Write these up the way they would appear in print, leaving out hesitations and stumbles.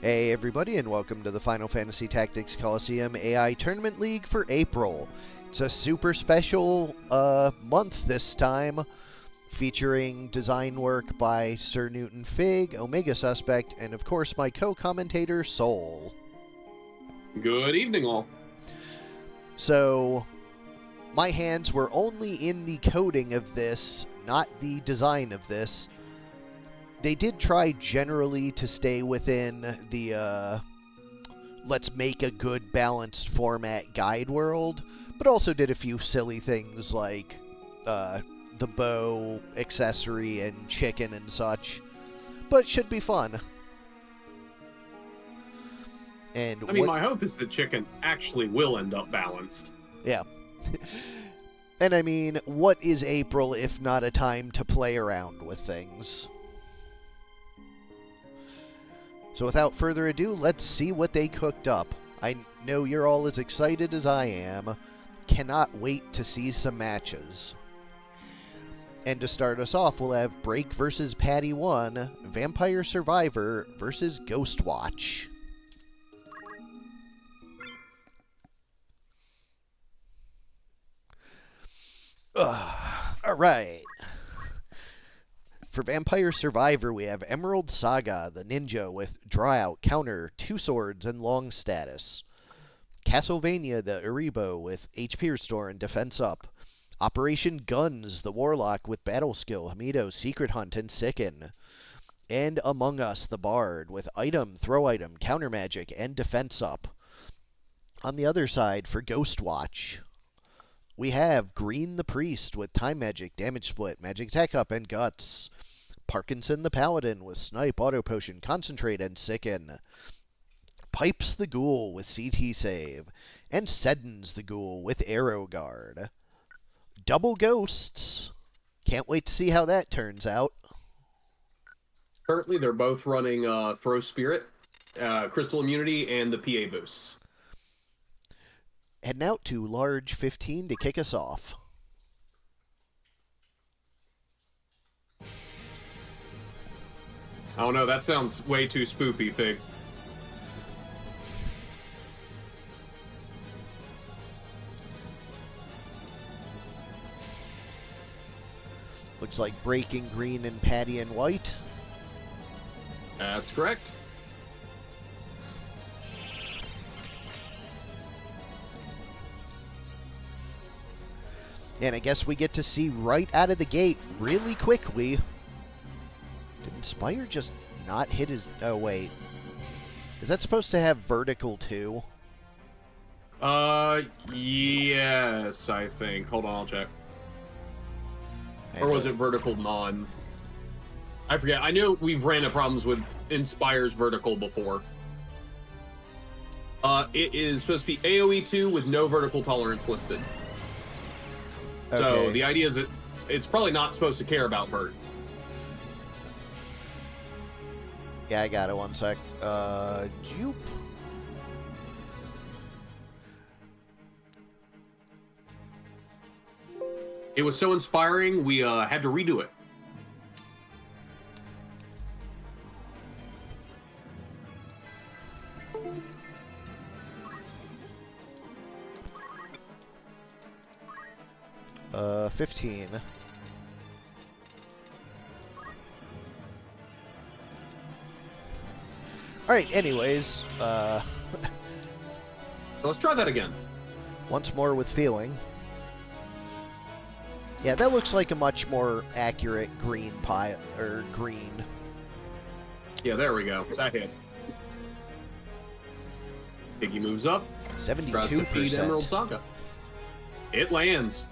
Hey everybody, and welcome to the Final Fantasy Tactics Colosseum AI Tournament League for April. It's a super special month this time, featuring design work by Sir Newton Fig, Omega Suspect, and of course my co-commentator, Soul. Good evening, all. So, my hands were only in the coding of this, not the design of this. They did try generally to stay within the let's make a good balanced format guide world, but also did a few silly things like the bow accessory and chicken and such. But should be fun. And I mean, my hope is that chicken actually will end up balanced. Yeah. And I mean, what is April if not a time to play around with things? So without further ado, let's see what they cooked up. I know you're all as excited as I am. Cannot wait to see some matches. And to start us off, we'll have Break versus Paddy 1, Vampire Survivor versus Ghostwatch. Alright. For Vampire Survivor, we have Emerald Saga, the ninja with draw out, counter, 2 swords, and long status. Castlevania, the Uribo with HP restore and defense up. Operation Guns, the warlock with battle skill, Hamido, secret hunt, and sicken. And Among Us, the bard with item, throw item, counter magic, and defense up. On the other side, for Ghostwatch, we have Green the Priest with time magic, damage split, magic attack up, and guts. Parkinson the Paladin with snipe, auto potion, concentrate, and sicken. Pipes the Ghoul with CT save. And Seddens the Ghoul with arrow guard. Double ghosts. Can't wait to see how that turns out. Currently, they're both running Throw Spirit, Crystal Immunity, and the PA boosts. Heading out to Large 15 to kick us off. Oh no, that sounds way too spoopy, Fig. Looks like breaking green and Paddy and white. That's correct. And I guess we get to see right out of the gate, really quickly. Did Inspire just not hit his... Oh, wait. Is that supposed to have vertical, too? Yes, I think. Hold on, I'll check. Or was it vertical non? I forget. I knew we've ran into problems with Inspire's vertical before. It is supposed to be AoE 2 with no vertical tolerance listed. Okay. So the idea is that it's probably not supposed to care about vert. Yeah, I got it. One sec. Jupe. It was so inspiring, we had to redo it. Uh, 15. Alright, anyways, Let's try that again. once more with feeling. Yeah, that looks like a much more accurate green pie, or green. Yeah, there we go. That hit. Piggy moves up. Tries to feed Emerald 72%. Saga. It lands.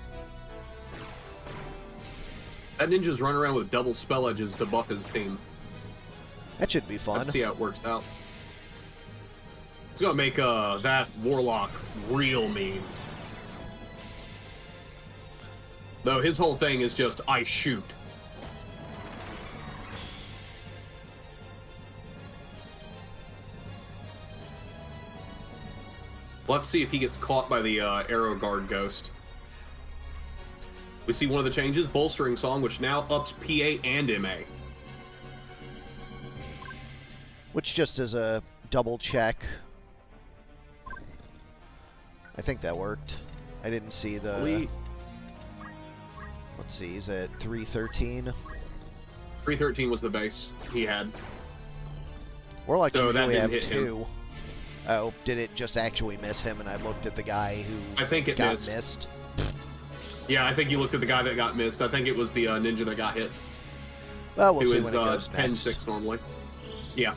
That ninja's run around with double spell edges to buff his team. That should be fun. Let's see how it works out. It's gonna make that warlock real mean. Though his whole thing is just, I shoot. Let's see if he gets caught by the arrow guard ghost. We see one of the changes, Bolstering Song, which now ups PA and MA. which just as a double check. I think that worked. I didn't see the... Let's see, he's at 313. 313 was the base he had. Warlock So that usually didn't have hit 2. him. Oh, did it just actually miss him and I looked at the guy who I think it got missed. Yeah, I think you looked at the guy that got missed. I think it was the ninja that got hit. Well, we'll Who see is when it goes 10-6 next. normally. Yeah.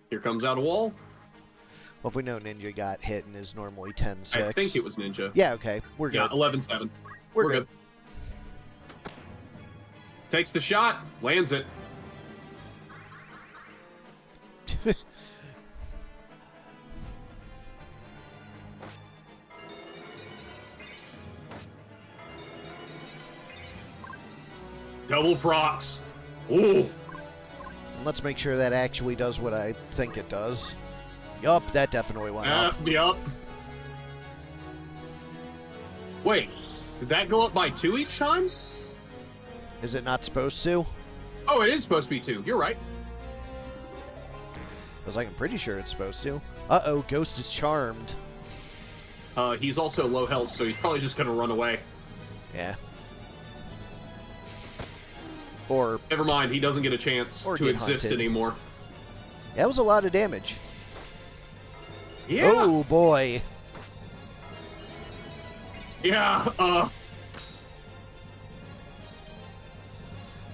Here comes out a wall. Well, if we know Ninja got hit and is normally 10-6. I think it was Ninja. Yeah, okay. We're good. Yeah, 11-7. We're good. Takes the shot, lands it. Double procs. Ooh. And let's make sure that actually does what I think it does. Yup, that definitely went up. Yup. Wait, did that go up by 2 each time? Is it not supposed to? Oh, it is supposed to be 2. You're right. Because I'm pretty sure it's supposed to. Uh-oh, Ghost is charmed. He's also low health, so he's probably just going to run away. Yeah. Or... Never mind, he doesn't get a chance to exist anymore. That was a lot of damage. Yeah. Oh, boy. Yeah,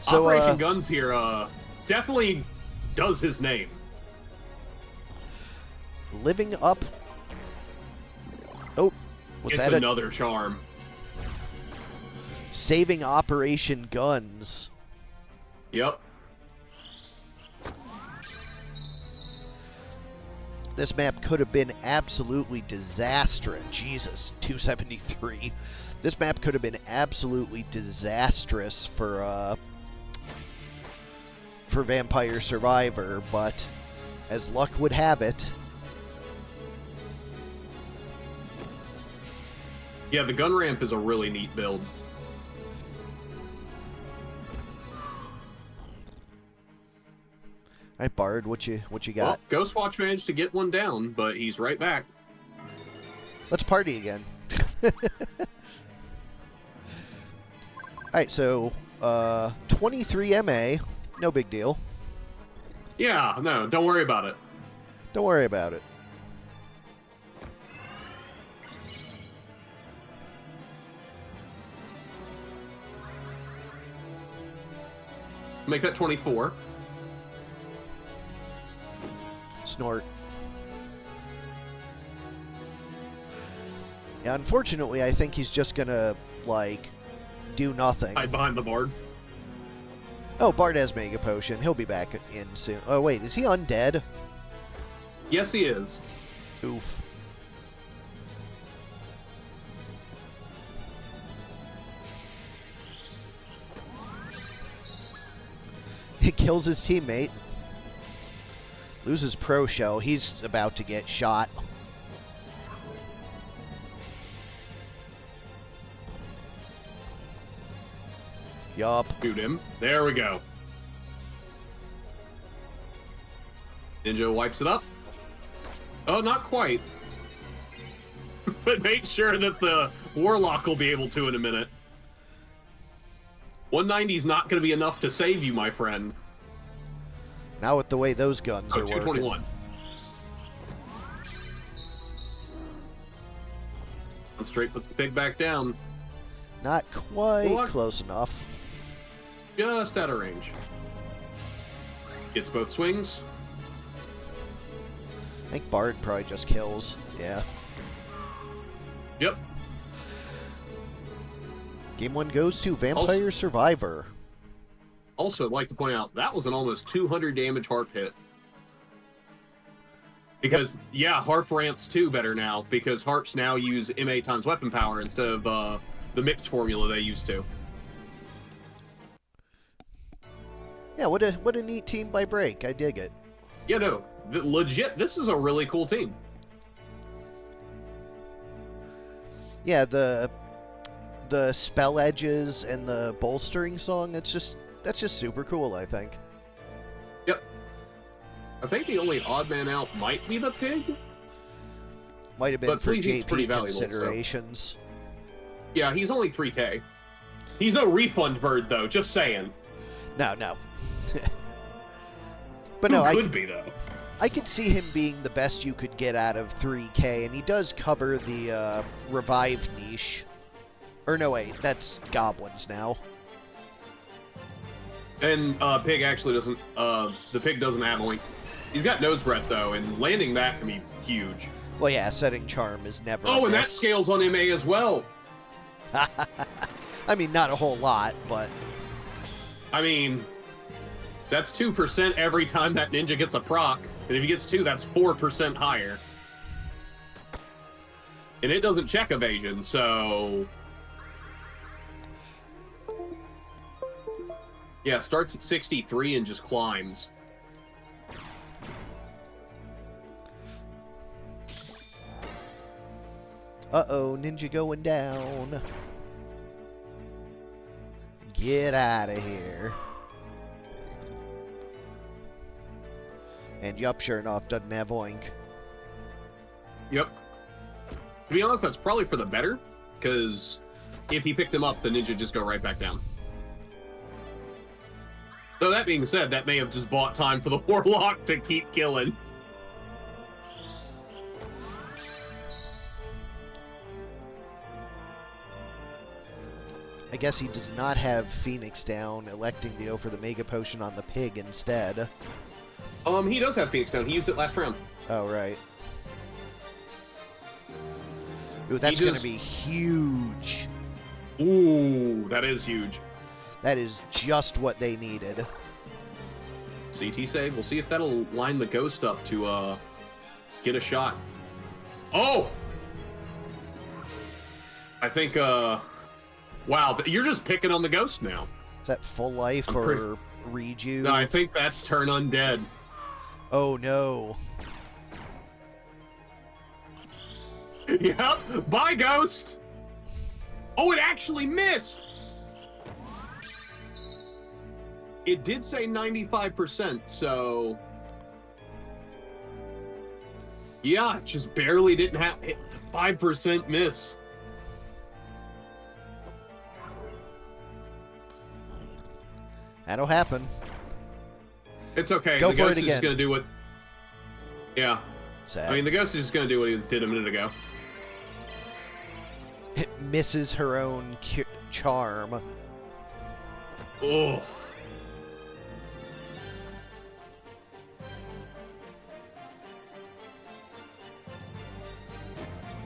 So, Operation Guns here, definitely does his name. Living up... Oh, was It's that another charm. Saving Operation Guns. Yep. This map could have been absolutely disastrous. Jesus, 273. This map could have been absolutely disastrous for Vampire Survivor, but as luck would have it... Yeah, the gun ramp is a really neat build. All right, Bard, what you got? Well, Ghostwatch managed to get one down, but he's right back. Let's party again. Alright, so 23 MA, no big deal. Yeah, no, don't worry about it. Don't worry about it. Make that 24. Snort. Yeah, unfortunately, I think he's just gonna, like, do nothing. Hide behind the Bard. Oh, Bard has Mega Potion. He'll be back in soon. Oh, wait, is he undead? Yes, he is. Oof. He kills his teammate. Loses Pro Shell. He's about to get shot. Yup. Shoot him. There we go. Ninja wipes it up. Oh, not quite. But make sure that the Warlock will be able to in a minute. 190 is not going to be enough to save you, my friend. Now with the way those guns are 221. working. One straight puts the pig back down. Not quite What? close enough. Just out of range. Gets both swings. I think Bard probably just kills. Yeah. Yep. Game 1 goes to Vampire Survivor. Also, I'd like to point out, that was an almost 200 damage harp hit. Because, yeah, harp ramps too better now, because harps now use MA times weapon power instead of the mixed formula they used to. Yeah, what a neat team by Break. I dig it. Yeah, no, legit, this is a really cool team. Yeah, the spell edges and the bolstering song, that's just super cool, I think. Yep. I think the only odd man out might be the pig. Might have been But for Fleazy's pretty JP valuable, so- considerations. Yeah, he's only 3K. He's no refund bird, though, just saying. No. But no, Who could be, though? I could see him being the best you could get out of 3K, and he does cover the revive niche. Or no, wait, that's goblins now. And pig actually doesn't, the pig doesn't have oink. He's got nose breath, though, and landing that can be huge. Well, yeah, setting charm is never Oh, a and that miss. scales on MA as well. I mean, not a whole lot, but... I mean, that's 2% every time that ninja gets a proc. And if he gets 2, that's 4% higher. And it doesn't check evasion, so... Yeah, starts at 63 and just climbs. Uh-oh, ninja going down. Get out of here. And yup, sure enough, doesn't have oink. Yep. To be honest, that's probably for the better, because if he picked him up, the ninja just go right back down. So that being said, that may have just bought time for the warlock to keep killing. I guess he does not have Phoenix down, electing to go for the Mega Potion on the pig instead. He does have Phoenix down. He used it last round. Oh, right. Ooh, that's going to be huge. Ooh, that is huge. That is just what they needed. CT save. We'll see if that'll line the ghost up to get a shot. Oh! I think, wow, you're just picking on the ghost now. Is that full life or reju? No, I think that's turn undead. Oh, no. Yep. Bye, ghost. Oh, it actually missed. It did say 95%, so... Yeah, it just barely didn't have... 5% miss. That'll happen. It's okay. Go the for ghost it is again. just going to do what... Yeah. Sad. I mean, the ghost is just going to do what he did a minute ago. It misses her own charm. Oh.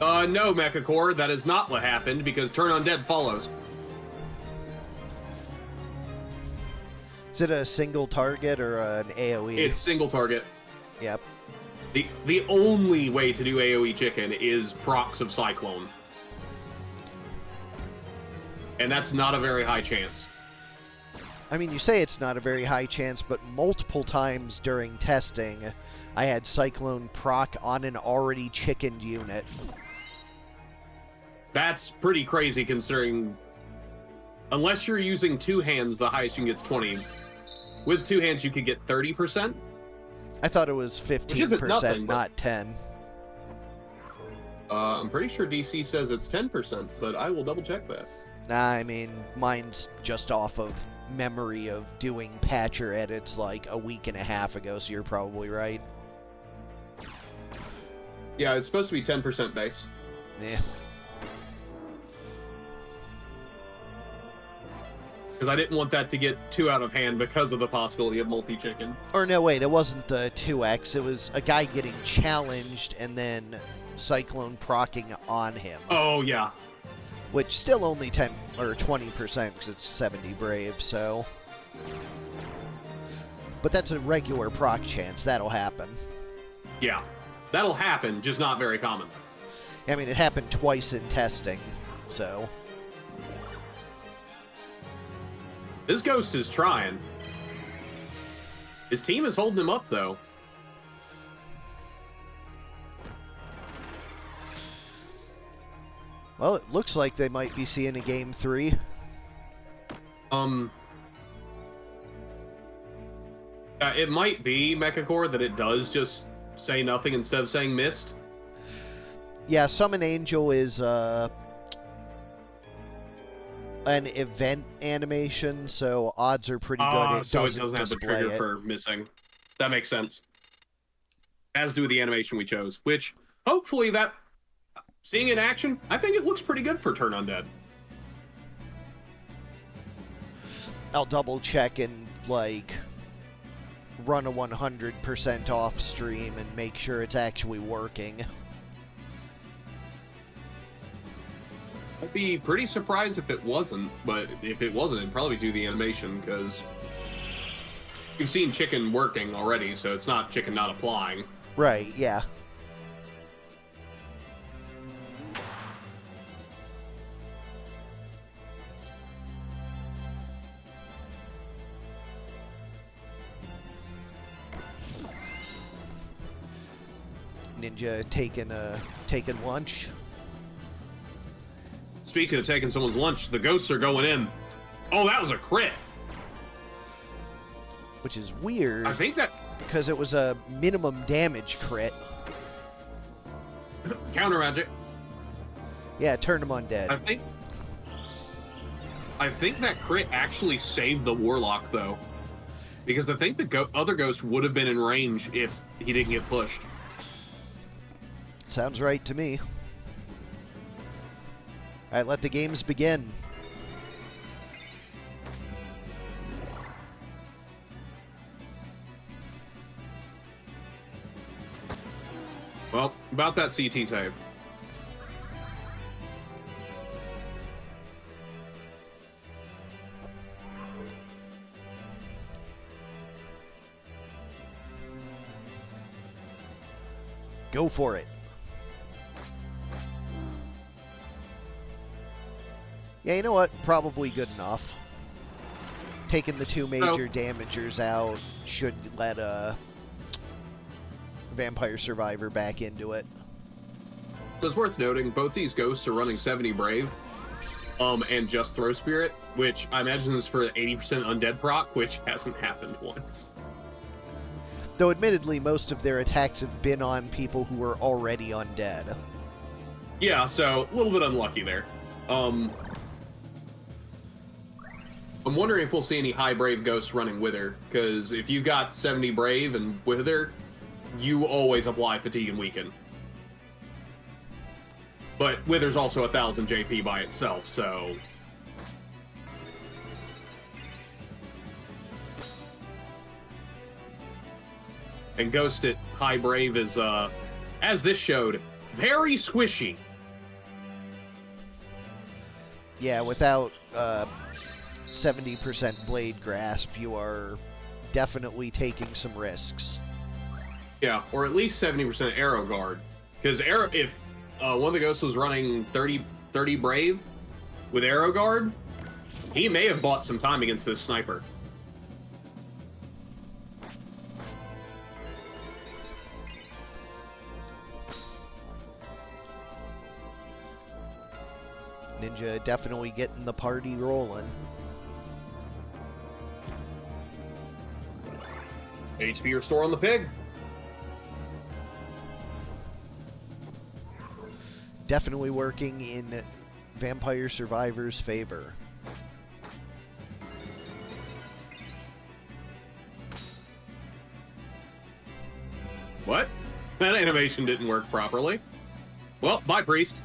No, Mechacore, that is not what happened, because Turn Undead follows. Is it a single target or an AoE? It's single target. Yep. The only way to do AoE chicken is procs of Cyclone. And that's not a very high chance. I mean, you say it's not a very high chance, but multiple times during testing, I had Cyclone proc on an already chickened unit. That's pretty crazy considering... Unless you're using two hands, the highest you can get is 20. With two hands, you could get 30%. I thought it was 15%, nothing, but- not 10. I'm pretty sure DC says it's 10%, but I will double check that. Nah, I mean, mine's just off of memory of doing patcher edits like a week and a half ago, so you're probably right. Yeah, it's supposed to be 10% base. Yeah. Because I didn't want that to get too out of hand because of the possibility of multi-chicken. Or no, wait, it wasn't the 2x. It was a guy getting challenged and then Cyclone procking on him. Oh, yeah. Which still only 10 or 20% because it's 70 brave, so... But that's a regular proc chance. That'll happen. Yeah. That'll happen, just not very common. I mean, it happened twice in testing, so... This ghost is trying. His team is holding him up, though. Well, it looks like they might be seeing a game 3. It might be Mechacore that it does just say nothing instead of saying missed. Yeah, Summon Angel is an event animation, so odds are pretty good it so doesn't it doesn't have the display trigger it. for missing. That makes sense. As do the animation we chose, which hopefully that, seeing in action, I think it looks pretty good for Turn Undead. I'll double check and, like, run a 100% off stream and make sure it's actually working. I'd be pretty surprised if it wasn't, but if it wasn't, it'd probably do the animation, because you've seen Chicken working already, so it's not Chicken not applying. Right, yeah. Ninja taking lunch. Speaking of taking someone's lunch, the ghosts are going in. Oh, that was a crit. Which is weird. I think that because it was a minimum damage crit. counter magic. Yeah, turned him undead. I think that crit actually saved the Warlock, though. Because I think the other ghost would have been in range if he didn't get pushed. Sounds right to me. Alright, let the games begin. Well, about that CT save. Go for it. Yeah, you know what? Probably good enough. Taking the two major damagers out should let a Vampire Survivor back into it. So it's worth noting, both these ghosts are running 70 Brave, and just Throw Spirit, which I imagine is for 80% Undead proc, which hasn't happened once. Though admittedly, most of their attacks have been on people who were already undead. Yeah, so a little bit unlucky there. I'm wondering if we'll see any high Brave ghosts running Wither, because if you've got 70 Brave and Wither, you always apply Fatigue and Weaken. But Wither's also 1000 JP by itself, so... And Ghost at high Brave is, as this showed, very squishy. Yeah, without 70% Blade Grasp, you are definitely taking some risks. Yeah, or at least 70% Arrow Guard. Because if one of the ghosts was running 30 Brave with Arrow Guard, he may have bought some time against this sniper. Ninja definitely getting the party rolling. HP restore on the pig. Definitely working in Vampire Survivor's favor. What? That animation didn't work properly. Well, bye, Priest.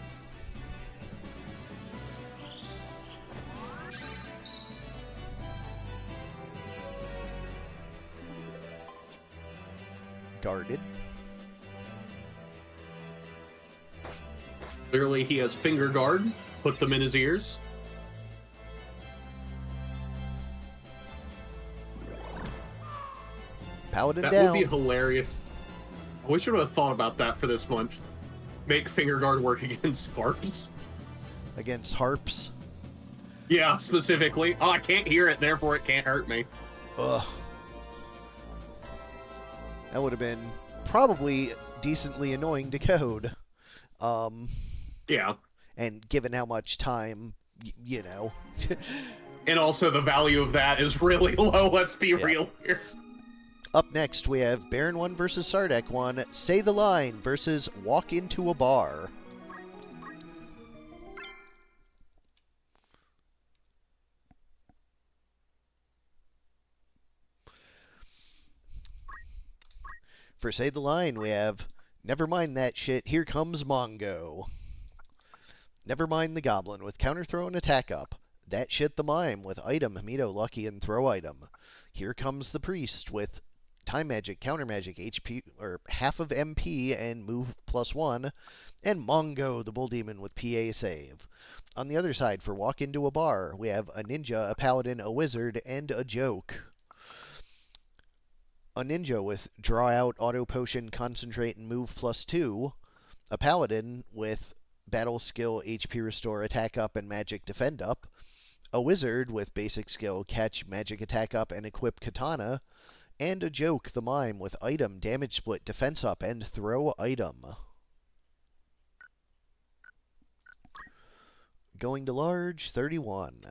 Guarded. Clearly he has finger guard. Put them in his ears. Paladin that down. That would be hilarious. I wish I would have thought about that for this month. Make finger guard work against harps. Against harps? Yeah, specifically. Oh, I can't hear it, therefore it can't hurt me. Ugh. That would have been probably decently annoying to code. Yeah. And given how much time, you know. And also the value of that is really low, let's be real here. Up next, we have Barren 1 versus Sardek 1, Say the Line versus Walk into a Bar. For Say the Line, we have Never Mind That Shit, Here Comes Mongo. Never Mind the Goblin with Counter Throw and Attack Up. That Shit the Mime with Item, Hamito, Lucky, and Throw Item. Here Comes the Priest with Time Magic, Counter Magic, HP, or half of MP and Move +1. And Mongo, the Bull Demon with PA Save. On the other side, for Walk into a Bar, we have a Ninja, a Paladin, a Wizard, and a Joke. A Ninja with Draw Out, Auto Potion, Concentrate, and Move +2. A Paladin with Battle Skill, HP Restore, Attack Up, and Magic Defend Up. A Wizard with Basic Skill, Catch, Magic Attack Up, and Equip Katana. And a Joke, the Mime, with Item, Damage Split, Defense Up, and Throw Item. Going to large, 31.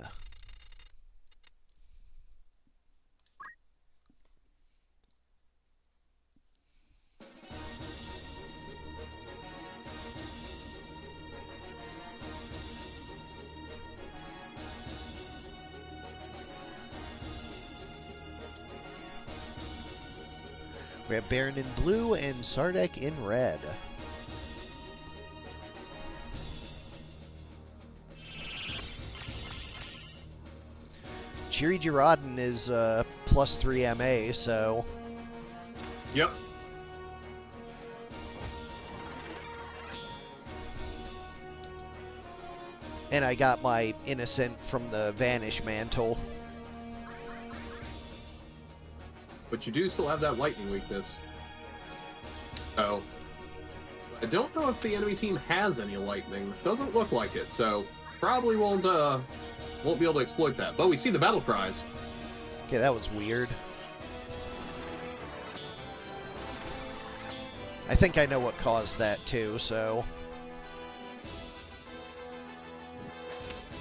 We have Barren in blue and Sardek in red. Chiri Girodin is +3 MA, so... Yep. And I got my Innocent from the Vanish Mantle. But you do still have that lightning weakness. So, I don't know if the enemy team has any lightning. Doesn't look like it, so probably won't be able to exploit that. But we see the battle cries. Okay, that was weird. I think I know what caused that too, so...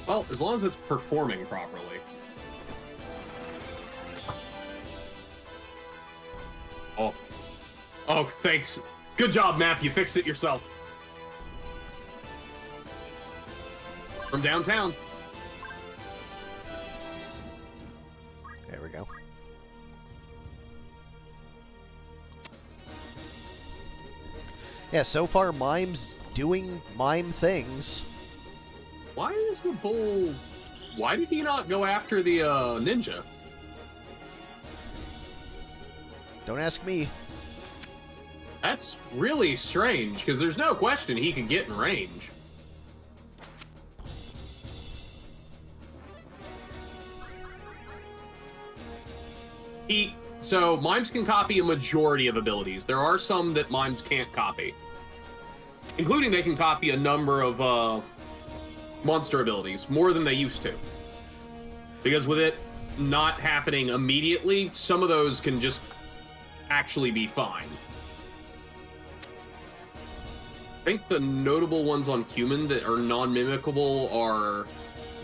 Well, as long as it's performing properly. Oh, thanks. Good job, Map. You fixed it yourself. From downtown. There we go. Yeah, so far Mime's doing Mime things. Why is the bull... Why did he not go after the ninja? Don't ask me. That's really strange, because there's no question he can get in range. So, Mimes can copy a majority of abilities. There are some that Mimes can't copy. Including they can copy a number of monster abilities, more than they used to. Because with it not happening immediately, some of those can just actually be fine. I think the notable ones on human that are non-mimicable are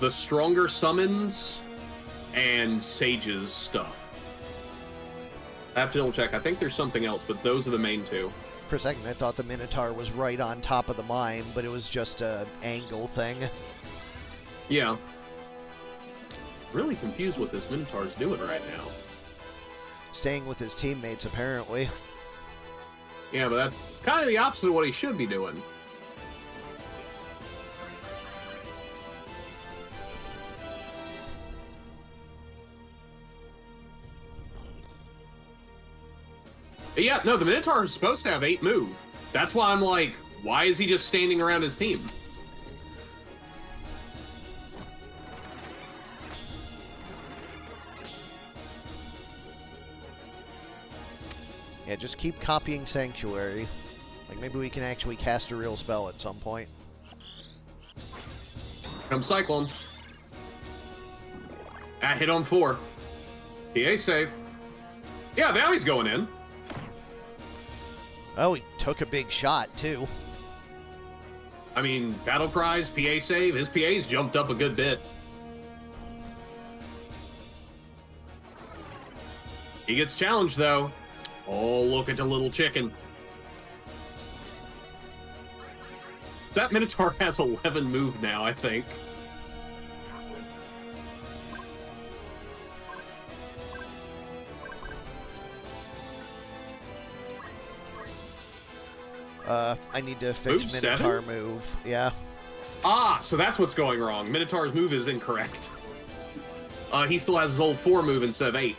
the stronger summons and Sage's stuff. I have to double check. I think there's something else, but those are the main two. For a second, I thought the Minotaur was right on top of the Mime, but it was just an angle thing. Yeah. Really confused what this Minotaur's doing right now. Staying with his teammates, apparently. Yeah, but that's kind of the opposite of what he should be doing. But yeah, no, the Minotaur is supposed to have 8 move. That's why I'm like, why is he just standing around his team? Yeah, just keep copying Sanctuary. Like, maybe we can actually cast a real spell at some point. Come Cyclone. Hit on 4. PA save. Yeah, now he's going in. Oh, he took a big shot, too. I mean, battle cries, PA save. His PA's jumped up a good bit. He gets challenged, though. Oh, look at the little chicken. That Minotaur has 11 move now, I think. I need to fix Move Minotaur 7? move. Yeah. Ah, so that's what's going wrong. Minotaur's move is incorrect. He still has his old 4 move instead of 8.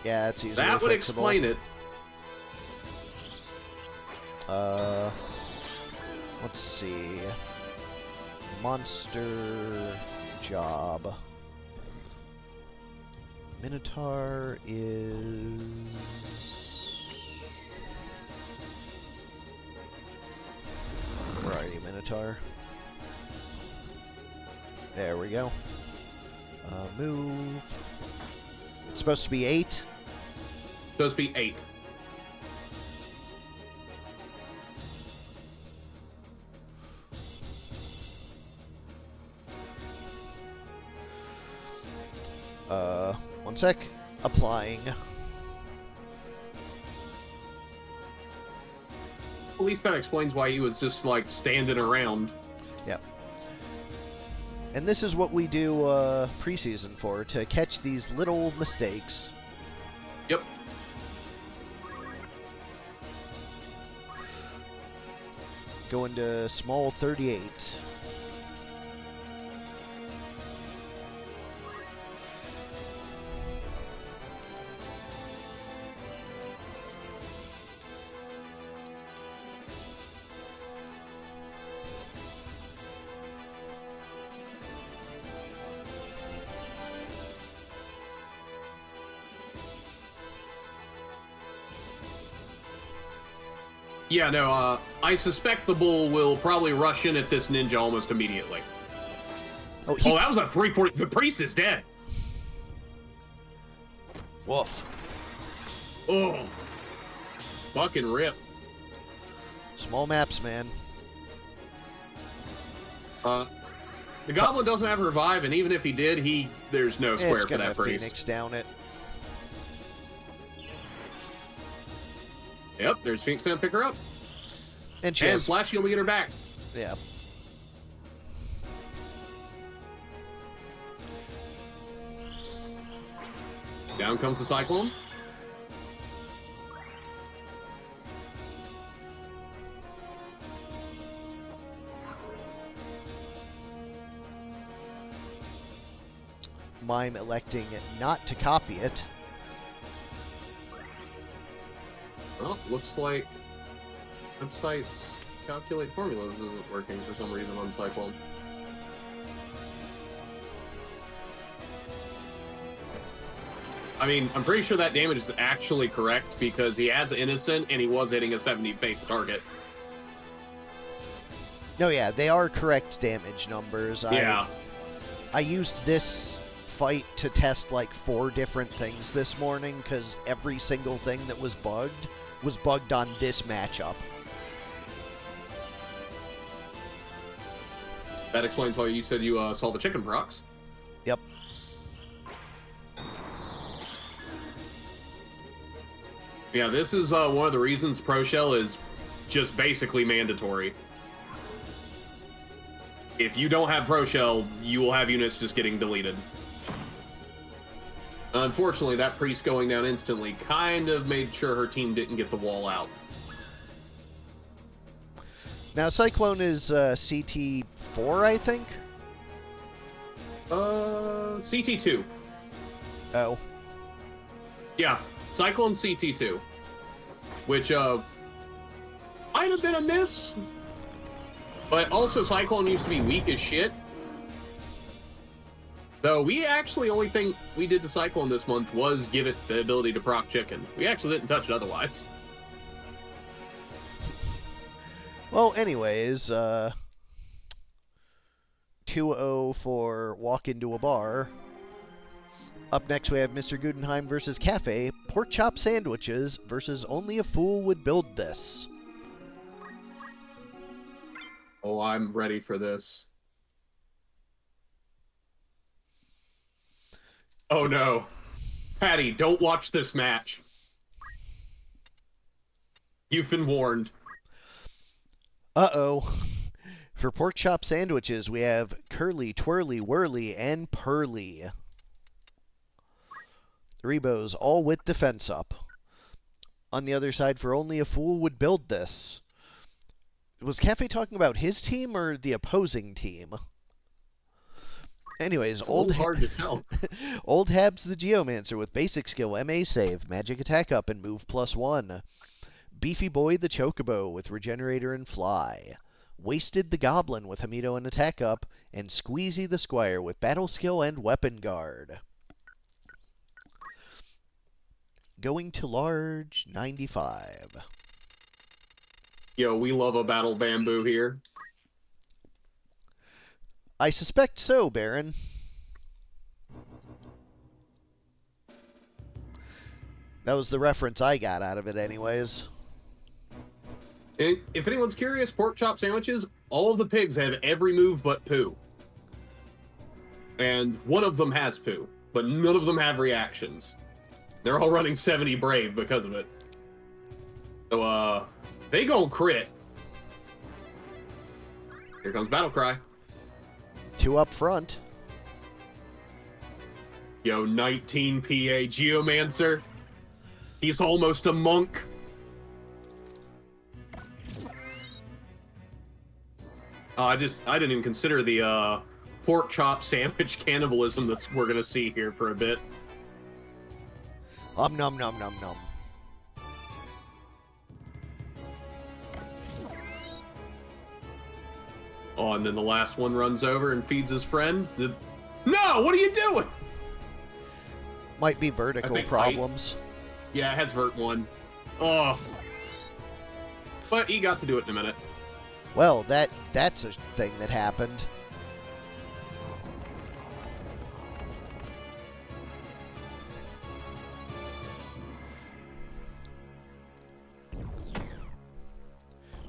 Yeah, it's easily That would fixable. explain it. Let's see. Monster job. Minotaur is... Where are you, Minotaur? There we go. Move. It's supposed to be 8. Supposed to be 8. One sec. Applying. At least that explains why he was just, like, standing around. Yep. And this is what we do preseason for, to catch these little mistakes. Yep. Going to small 38. Yeah, no, I suspect the bull will probably rush in at this ninja almost immediately. Oh, Oh, that was a 340. The priest is dead. Woof. Oh. Fucking rip. Small maps, man. The goblin doesn't have revive, and even if he did, there's no square It's for gonna that priest. Phoenix down it. Yep, there's Phoenix to pick her up. And she And has... Flash Shield to get her back. Yeah. Down comes the Cyclone. Mime electing not to copy it. Well, looks like website's calculate formulas isn't working for some reason on Cyclone. I mean, I'm pretty sure that damage is actually correct because he has Innocent and he was hitting a 70 faith target. No, yeah, they are correct damage numbers. Yeah. I used this fight to test like 4 different things this morning because every single thing that was bugged on this matchup. That explains why you said you saw the chicken procs. Yep. Yeah, this is one of the reasons Pro Shell is just basically mandatory. If you don't have Pro Shell, you will have units just getting deleted. Unfortunately, that priest going down instantly kind of made sure her team didn't get the wall out. Now, Cyclone is CT4, I think? CT2. Oh. Yeah, Cyclone CT2. Which, might have been a miss. But also, Cyclone used to be weak as shit. Though we actually, only thing we did to Cyclone this month was give it the ability to proc chicken. We actually didn't touch it otherwise. Well, anyways, 2-0 for Walk Into a Bar. Up next, we have Mr. Gudenheim versus Kaffe. Pork chop sandwiches versus Only a Fool Would Build This. Oh, I'm ready for this. Oh no. Paddy, don't watch this match. You've been warned. Uh-oh. For pork chop sandwiches, we have Curly, Twirly, Whirly, and Pearly. Rebos, all with defense up. On the other side, for only a fool would build this. Was Kaffe talking about his team or the opposing team? Anyways, It's a little hard to tell. Old Habs the Geomancer with basic skill, MA save, magic attack up, and move +1. Beefy Boy the Chocobo with Regenerator and Fly. Wasted the Goblin with Hamido and attack up, and Squeezy the Squire with battle skill and weapon guard. Going to large, 95. Yo, we love a battle bamboo here. I suspect so, Barren. That was the reference I got out of it anyways. If anyone's curious, pork chop sandwiches, all of the pigs have every move but poo. And one of them has poo, but none of them have reactions. They're all running 70 brave because of it. So, they gon' crit. Here comes Battle Cry. 2 up front. Yo, 19 PA Geomancer. He's almost a monk. I didn't even consider the pork chop sandwich cannibalism that we're gonna see here for a bit. Nom nom nom nom. Oh, and then the last one runs over and feeds his friend. No, what are you doing? Might be vertical problems. Yeah, it has vert 1. Oh. But he got to do it in a minute. Well, that's a thing that happened.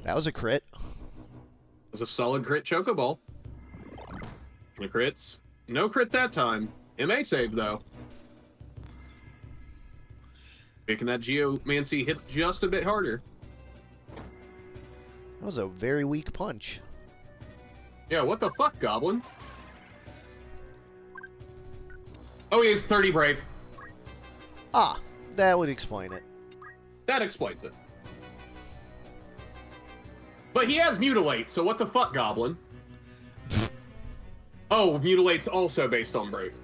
That was a crit. It was a solid crit Chocoball. No crits. No crit that time. MA save, though. Making that Geomancy hit just a bit harder. That was a very weak punch. Yeah, what the fuck, Goblin? Oh, he has 30 brave. Ah, that would explain it. That explains it. But he has Mutilate, so what the fuck, Goblin? Oh, Mutilate's also based on Brave.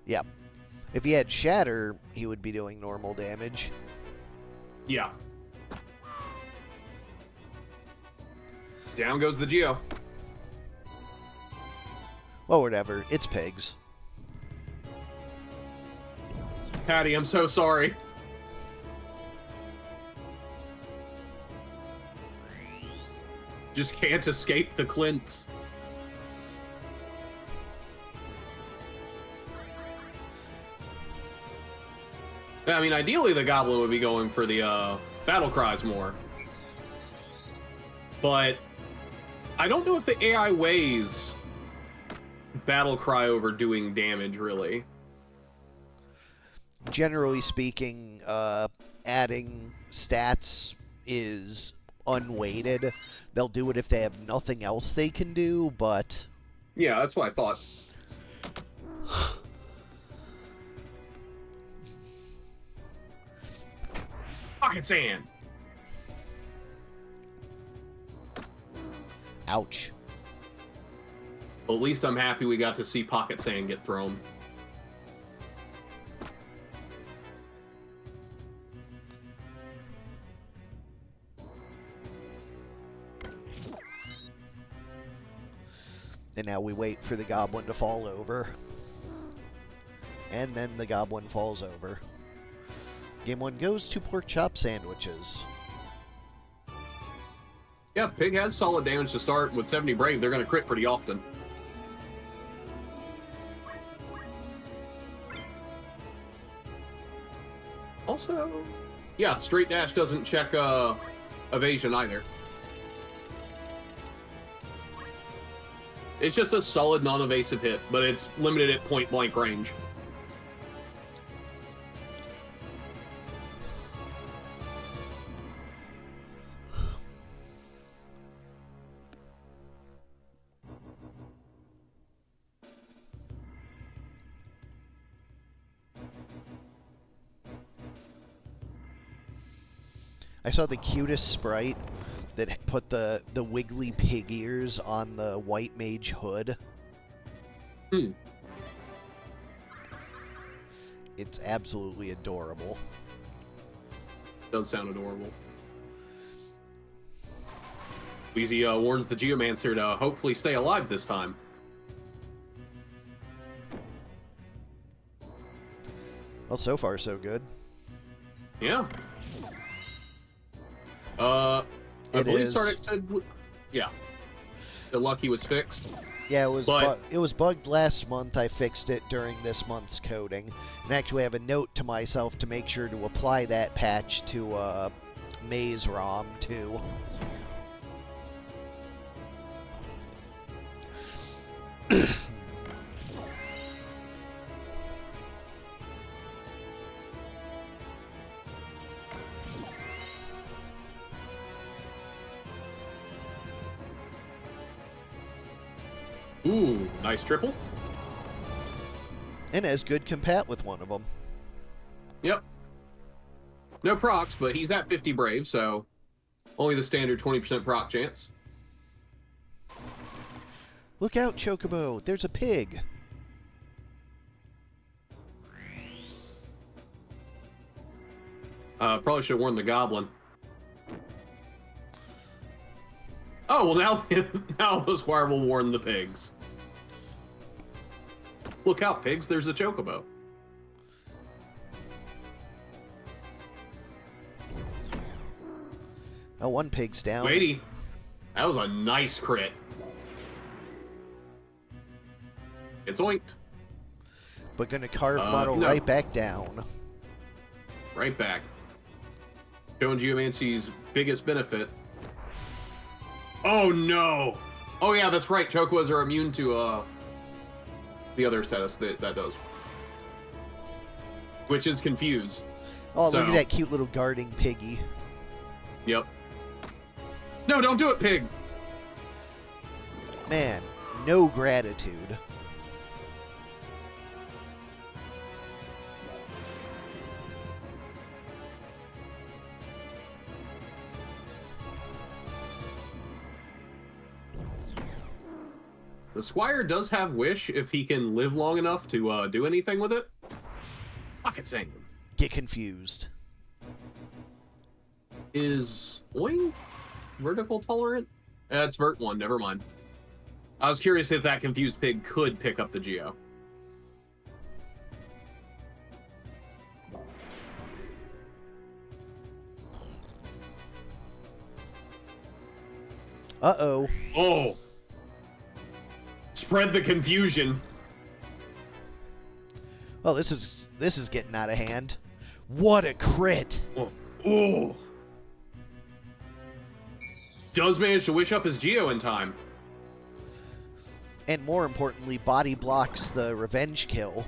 Yep. If he had Shatter, he would be doing normal damage. Yeah. Down goes the Geo. Well, whatever. It's pigs. Paddy, I'm so sorry. Just can't escape the Clints. I mean, ideally the Goblin would be going for the battle cries more. But I don't know if the AI weighs battle cry over doing damage, really. Generally speaking, adding stats is unweighted. They'll do it if they have nothing else they can do, but... Yeah, that's what I thought. Pocket Sand! Ouch. Well, at least I'm happy we got to see Pocket Sand get thrown. And now we wait for the Goblin to fall over. And then the Goblin falls over. Game 1 goes to pork chop sandwiches. Yeah, Pig has solid damage to start. With 70 Brave, they're going to crit pretty often. Also, yeah, Straight Dash doesn't check evasion either. It's just a solid non-evasive hit, but it's limited at point-blank range. I saw the cutest sprite that put the wiggly pig ears on the white mage hood. Hmm. It's absolutely adorable. Does sound adorable. Wheezy warns the Geomancer to hopefully stay alive this time. Well, so far so good. Yeah. I It believe is. Sardek said, yeah, the lucky was fixed. Yeah, it was But- it was bugged last month. I fixed it during this month's coding. And actually I have a note to myself to make sure to apply that patch to Maze ROM too. Ooh, nice triple. And has good compat with one of them. Yep. No procs, but he's at 50 brave, so only the standard 20% proc chance. Look out, Chocobo! There's a pig! Probably should have warned the goblin. Oh, well now, now the squire will warn the pigs. Look out, pigs, there's a chocobo. Oh, one pig's down. Waity. That was a nice crit. It's oinked. But gonna carve model no. right back down. Right back. Showing Geomancy's biggest benefit. Oh no! Oh yeah, that's right. Chocobos are immune to the other status that does. Which is confuse. Oh, So- look at that cute little guarding piggy. Yep. No, don't do it, pig! Man, no gratitude. The squire does have wish if he can live long enough to do anything with it. Pocket sand. Get confused. Is oink vertical tolerant? It's vert 1, never mind. I was curious if that confused pig could pick up the geo. Uh-oh. Oh! Spread the confusion. Oh, this is getting out of hand. What a crit! Oh. Oh. Does manage to wish up his geo in time. And more importantly, body blocks the revenge kill.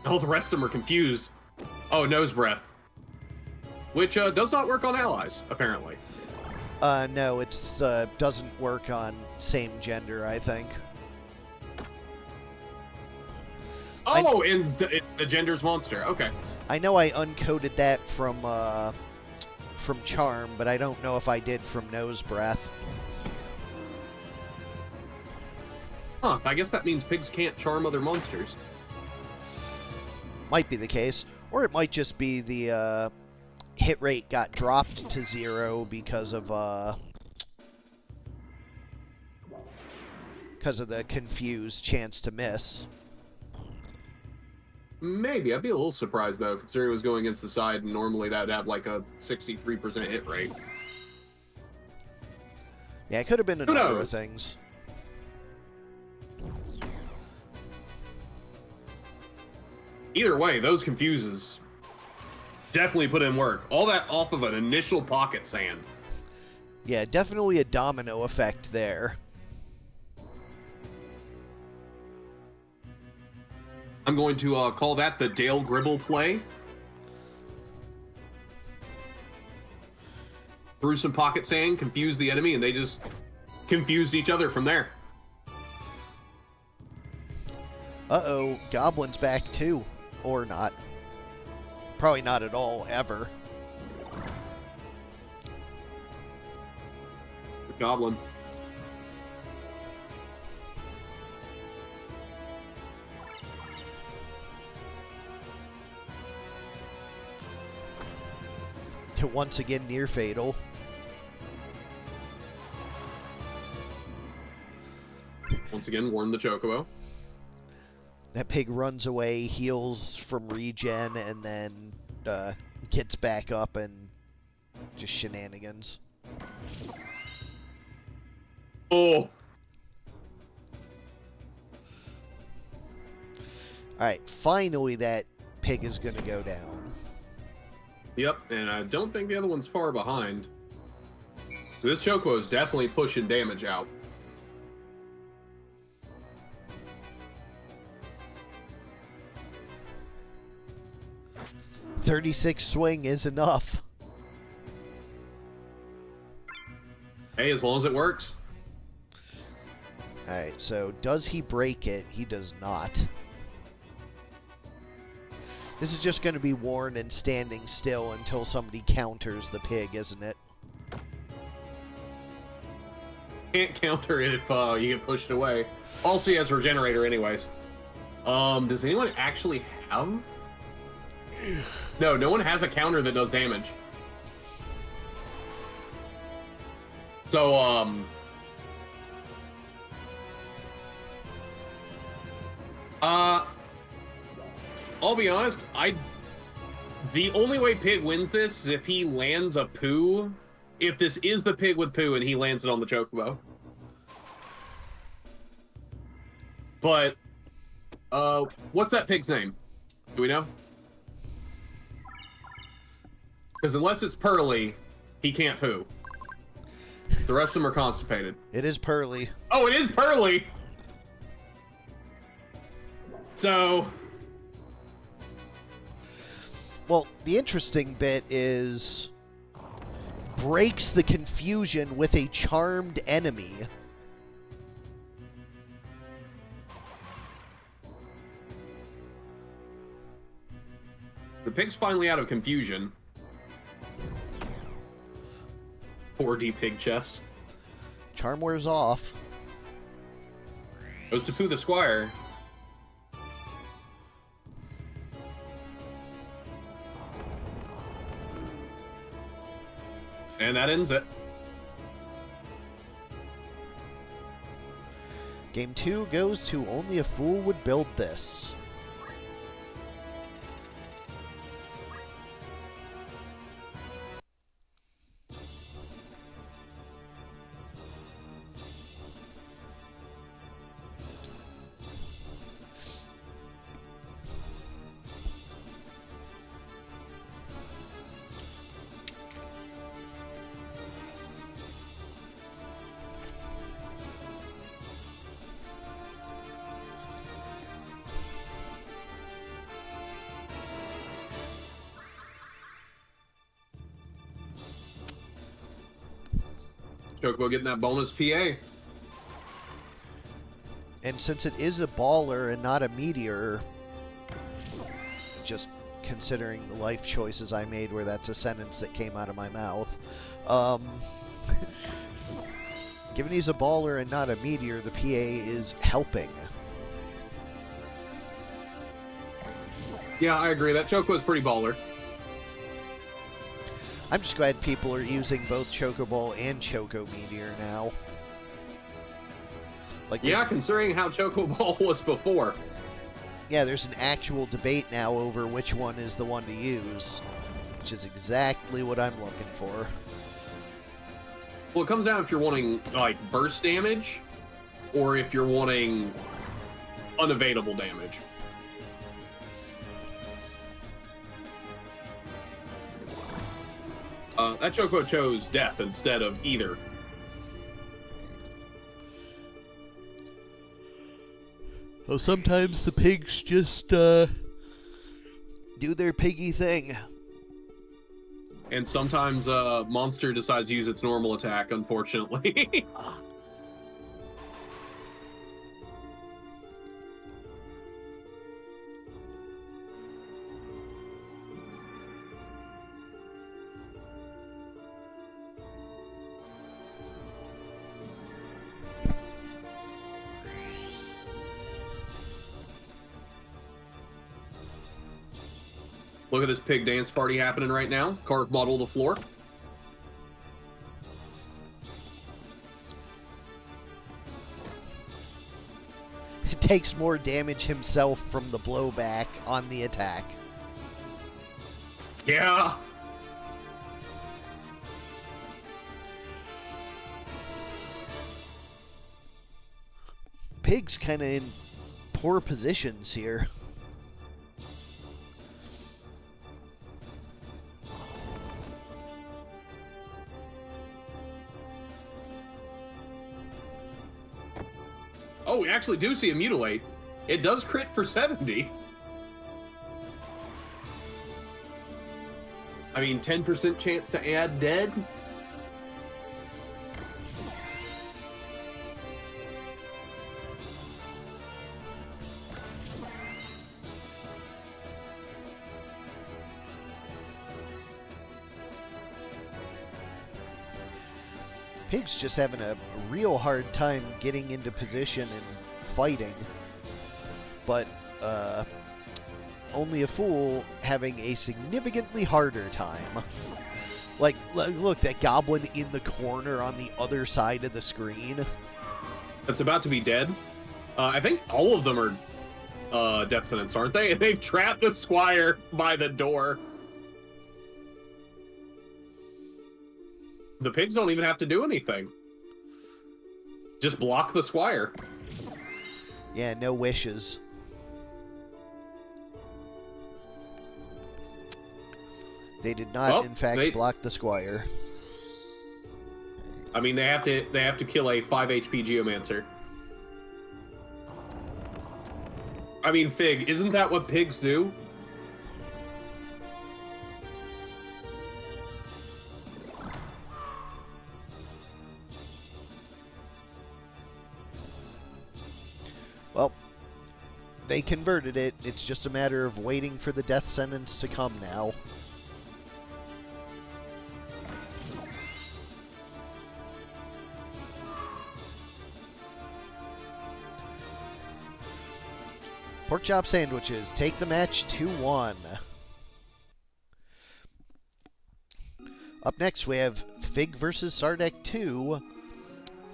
Oh, the rest of them are confused. Oh, nose breath. Which does not work on allies, apparently. No, it's doesn't work on same gender, I think. Oh, and the gender's monster. Okay. I know I uncoded that from Charm, but I don't know if I did from Nose Breath. Huh, I guess that means pigs can't charm other monsters. Might be the case. Or it might just be the hit rate got dropped to 0 because of the confused chance to miss. Maybe. I'd be a little surprised, though, considering it was going against the side, and normally that would have like a 63% hit rate. Yeah, it could have been a Who number of knows? things. Either way, those confuses definitely put in work. All that off of an initial pocket sand. Yeah, definitely a domino effect there. I'm going to call that the Dale Gribble play. Threw some pocket sand, confused the enemy, and they just confused each other from there. Uh-oh, Goblin's back too. Or not. Probably not at all, ever. Goblin. Once again, near fatal. Once again, warn the Chocobo. That pig runs away, heals from regen, and then gets back up and just shenanigans. Oh! Alright, finally that pig is going to go down. Yep, and I don't think the other one's far behind. This Chocobo is definitely pushing damage out. 36 swing is enough. Hey, as long as it works. Alright, so does he break it? He does not. This is just going to be worn and standing still until somebody counters the pig, isn't it? Can't counter it if you get pushed away. Also, he has Regenerator anyways. Does anyone actually have? No one has a counter that does damage. So, I'll be honest, the only way Pig wins this is if he lands a poo. If this is the pig with poo and he lands it on the Chocobo. But, what's that pig's name? Do we know? Because unless it's Pearly, he can't poo. The rest of them are constipated. It is Pearly. Oh, it is Pearly! So... Well, the interesting bit is... breaks the confusion with a charmed enemy. The pig's finally out of confusion. 4D pig chess. Charm wears off. Goes to Pooh the Squire. And that ends it. Game 2 goes to Only a Fool Would Build This. Chocobo getting that bonus PA. And since it is a baller and not a meteor, just considering the life choices I made where that's a sentence that came out of my mouth, given he's a baller and not a meteor, the PA is helping. Yeah, I agree. That Chocobo is pretty baller. I'm just glad people are using both Chocobo and Choco Meteor now. Like, yeah, considering how Chocobo was before. Yeah, there's an actual debate now over which one is the one to use, which is exactly what I'm looking for. Well, it comes down if you're wanting, like, burst damage, or if you're wanting unevadable damage. That Chocobo chose death instead of either. Well, sometimes the pigs just, do their piggy thing. And sometimes Monster decides to use its normal attack, unfortunately. Look at this pig dance party happening right now. Carve model the floor. It takes more damage himself from the blowback on the attack. Yeah. Pig's kind of in poor positions here. Oh, we actually do see a mutilate. It does crit for 70. I mean, 10% chance to add dead. Pig's just having a real hard time getting into position and fighting, but only a fool having a significantly harder time. Like, look, that goblin in the corner on the other side of the screen. That's about to be dead. I think all of them are death sentence, aren't they? And they've trapped the squire by the door. The pigs don't even have to do anything. Just block the squire. Yeah, no wishes. They did not, in fact, block the squire. I mean, they have to kill a 5 HP Geomancer. I mean, Fig, isn't that what pigs do? Well, they converted it. It's just a matter of waiting for the death sentence to come now. Pork chop sandwiches take the match 2-1. Up next, we have Fig versus Sardek 2,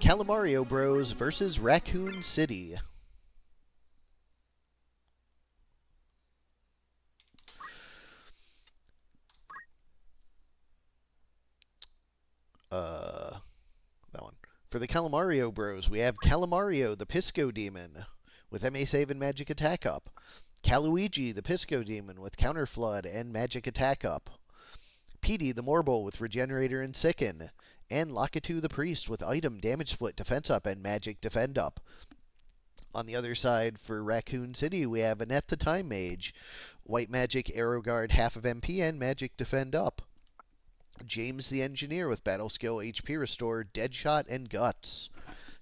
Calamario Bros versus Raccoon City. That one. For the Calamario Bros, we have Calamario, the Pisco Demon, with MA Save and Magic Attack up. Caluigi, the Pisco Demon, with Counter Flood and Magic Attack up. Petey, the Morble, with Regenerator and Sicken. And Lakitu, the Priest, with Item, Damage Split, Defense up, and Magic Defend up. On the other side, for Raccoon City, we have Annette, the Time Mage. White Magic, Arrow Guard, half of MP, and Magic Defend up. James the Engineer with Battle Skill, HP Restore, Deadshot, and Guts.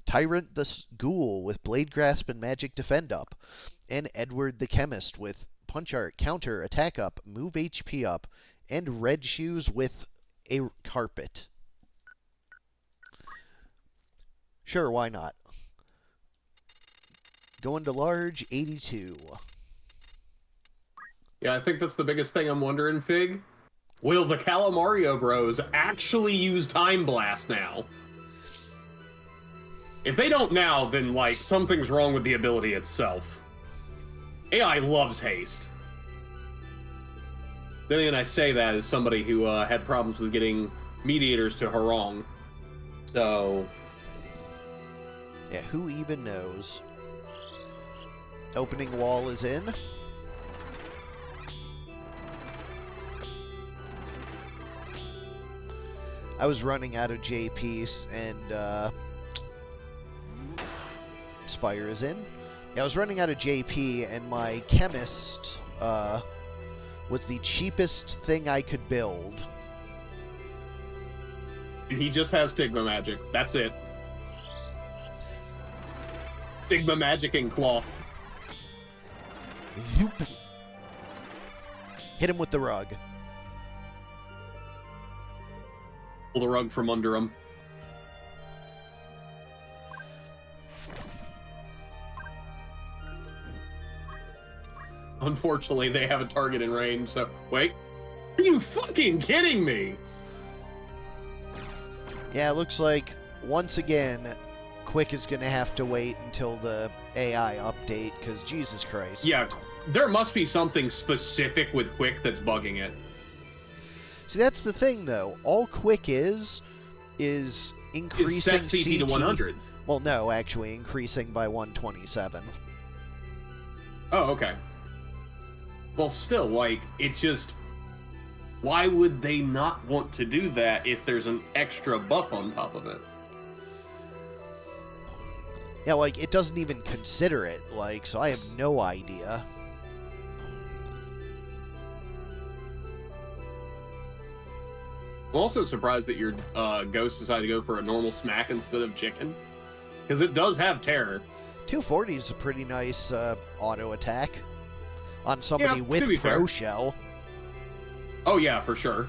Tyrant the Ghoul with Blade Grasp and Magic Defend up. And Edward the Chemist with Punch Art, Counter, Attack up, Move HP up, and Red Shoes with a Carpet. Sure, why not? Going to large, 82. Yeah, I think that's the biggest thing I'm wondering, Fig. Will the Calamario Bros actually use Time Blast now? If they don't now, then, like, something's wrong with the ability itself. AI loves haste. Then again, I say that as somebody who had problems with getting mediators to Harong. So... yeah, who even knows? Opening wall is in. I was running out of JPs, and Spire is in. I was running out of JP, and my Chemist was the cheapest thing I could build. He just has Stigma Magic. That's it. Stigma Magic and Cloth. Zoop. Hit him with the rug. Pull the rug from under him. unfortunately, they have a target in range. So, wait. Are you fucking kidding me? Yeah, it looks like, once again, Quick is going to have to wait until the AI update, because Jesus Christ. Yeah, there must be something specific with Quick that's bugging it. See, that's the thing, though. All Quick is increasing It's set CT to 100. Well, no, actually, increasing by 127. Oh, okay. Well, still, like, it just... Why would they not want to do that if there's an extra buff on top of it? Yeah, like, it doesn't even consider it, like, so I have no idea. I'm also surprised that your Ghost decided to go for a normal smack instead of chicken. Because it does have terror. 240 is a pretty nice auto attack on somebody with Pro fair. Shell. Oh, yeah, for sure.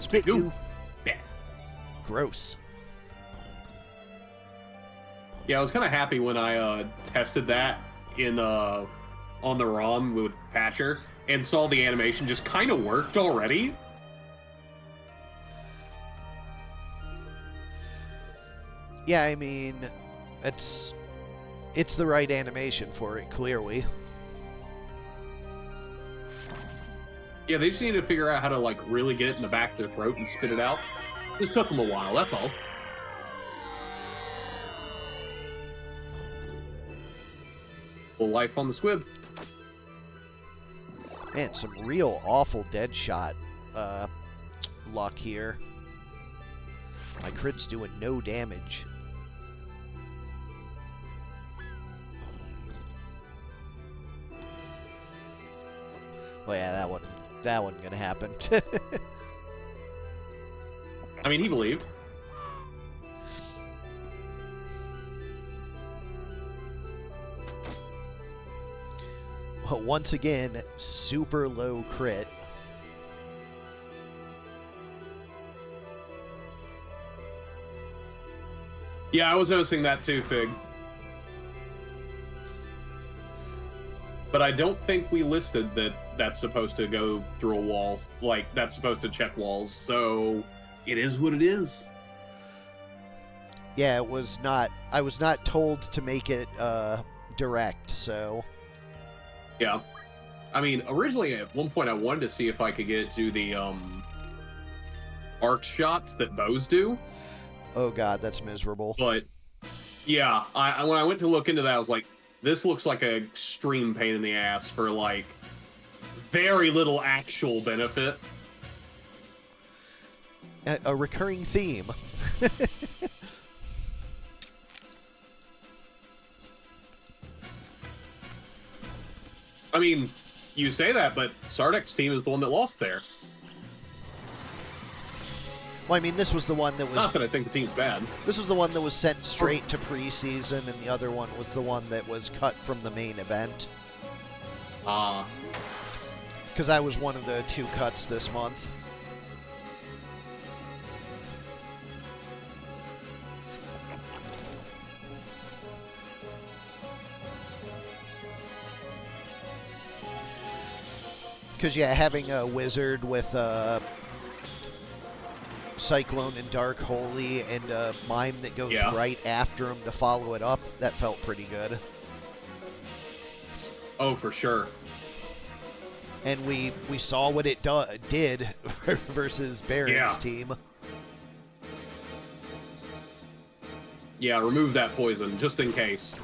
Spit you. Yeah. Gross. Yeah, I was kind of happy when I tested that in on the ROM with Patcher and saw the animation just kind of worked already. Yeah, I mean, it's the right animation for it, clearly. Yeah, they just need to figure out how to, like, really get it in the back of their throat and spit it out. Just took them a while, that's all. Full life on the squib. Man, some real awful dead shot luck here. My crit's doing no damage. Well, yeah, that wasn't gonna happen. I mean, he believed. Well, once again, super low crit. Yeah, I was noticing that too, Fig. But I don't think we listed that that's supposed to go through a wall. Like, that's supposed to check walls. So, it is what it is. Yeah, it was not... I was not told to make it direct, so... Yeah. I mean, originally at one point I wanted to see if I could get to the arc shots that bows do. Oh god, that's miserable. But, yeah, when I went to look into that, I was like, this looks like an extreme pain in the ass for, like, very little actual benefit. A recurring theme. I mean, you say that, but Sardek's team is the one that lost there. Well, I mean, this was the one that was... Not that I think the team's bad. This was the one that was sent straight to preseason, and the other one was the one that was cut from the main event. Ah. Because I was one of the 2 cuts this month. Because, yeah, having a wizard with Cyclone and Dark Holy and a Mime that goes right after him to follow it up, that felt pretty good. Oh, for sure. And we saw what it did versus Barren's team. Yeah, remove that poison, just in case.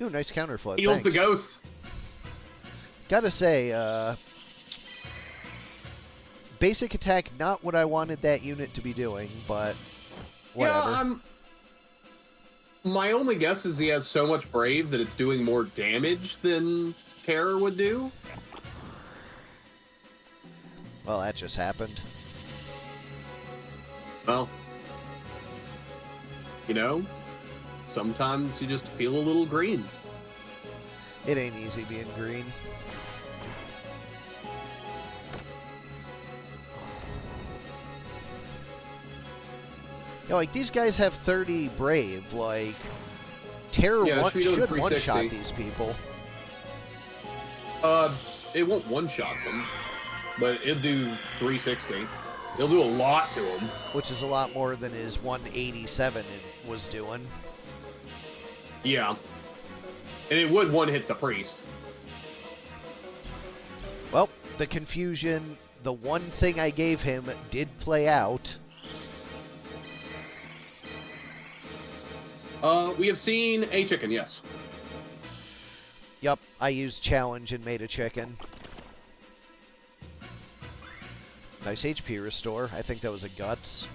Ooh, nice counterflow. Heals Thanks. the ghost. Gotta say, basic attack, not what I wanted that unit to be doing, but whatever. Yeah, my only guess is he has so much Brave that it's doing more damage than Terror would do. Well, that just happened. Well, you know, sometimes you just feel a little green. It ain't easy being green. Yeah, like, these guys have 30 Brave. Like, Terror should one-shot these people. It won't one-shot them, but it'll do 360. It'll do a lot to him. Which is a lot more than his 187 it was doing. Yeah. And it would one-hit the priest. Well, the confusion, the one thing I gave him did play out. We have seen a chicken, yes. Yup, I used challenge and made a chicken. Nice HP restore. I think that was a guts.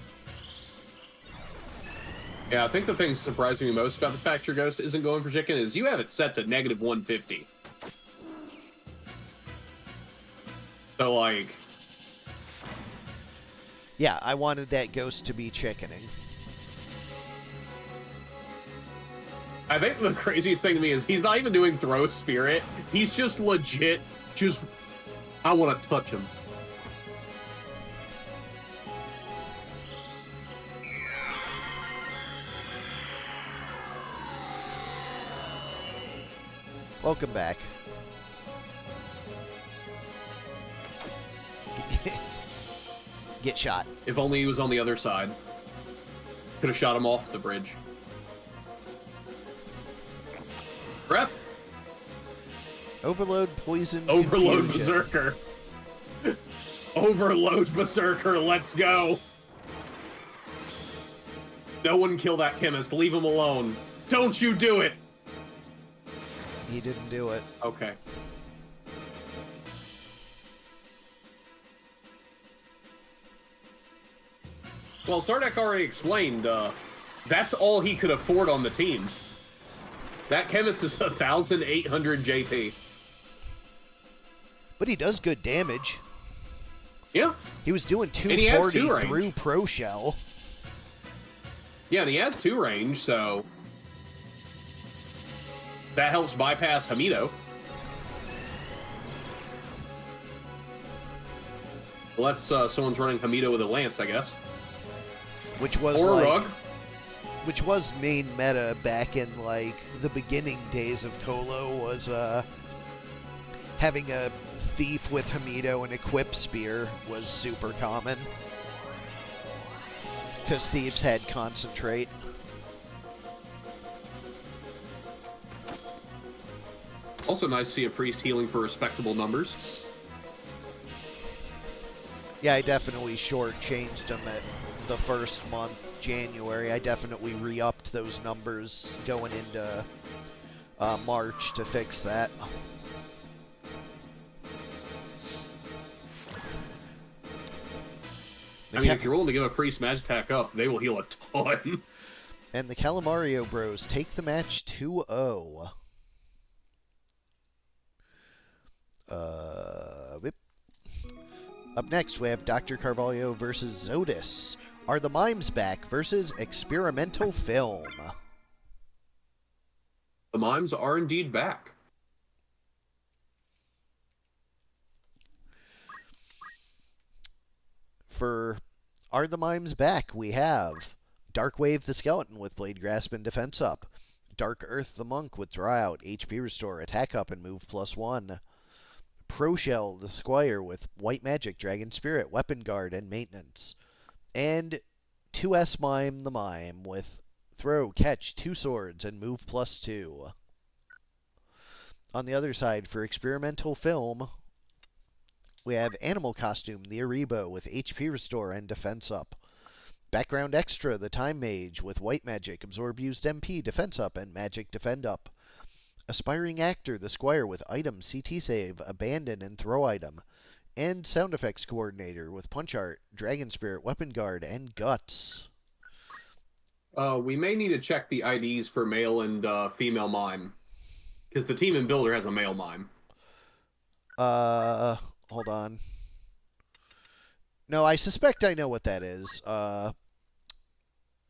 Yeah, I think the thing surprising me most about the fact your ghost isn't going for chicken is you have it set to negative 150. So, like... Yeah, I wanted that ghost to be chickening. I think the craziest thing to me is he's not even doing throw spirit. He's just legit, I want to touch him. Welcome back. Get shot. If only he was on the other side. Could have shot him off the bridge. Breath. Overload, poison, Overload confusion. Berserker. Overload Berserker, let's go. No one kill that chemist. Leave him alone. Don't you do it. He didn't do it. Okay. Well, Sardek already explained, that's all he could afford on the team. That chemist is 1,800 JP. But he does good damage. Yeah. He was doing And he has 240 2 through Pro Shell. Yeah, and he has 2 range, so... that helps bypass Hamido. Unless someone's running Hamido with a lance, I guess. Which was or like... a rug. Which was main meta back in, like, the beginning days of Colo, was, having a thief with Hamido and equip spear was super common. Because thieves had concentrate. Also nice to see a priest healing for respectable numbers. Yeah, I definitely shortchanged him at the first month, January. I definitely re-upped those numbers going into March to fix that. I mean, if you're willing to give a priest magic attack up, they will heal a ton. And the Calamario Bros take the match 2-0. Whip. Up next, we have DrCarvalho versus Zotis. Are the Mimes back versus Experimental Film? The Mimes are indeed back. For Are the Mimes back, we have Darkwave the Skeleton with Blade Grasp and Defense up. Dark Earth the Monk with Draw Out, HP Restore, Attack Up, and Move +1. Pro Shell the Squire with White Magic, Dragon Spirit, Weapon Guard, and Maintenance. And 2S Mime the Mime with Throw, Catch, 2 Swords, and Move +2. On the other side, for Experimental Film, we have Animal Costume the Aribo with HP Restore and Defense up. Background Extra the Time Mage with White Magic, Absorb Used MP, Defense up, and Magic Defend up. Aspiring Actor the Squire with Item, CT Save, Abandon, and Throw Item. And Sound Effects Coordinator with Punch Art, Dragon Spirit, Weapon Guard, and Guts. We may need to check the IDs for male and female mime. Because the team in Builder has a male mime. Hold on. No, I suspect I know what that is.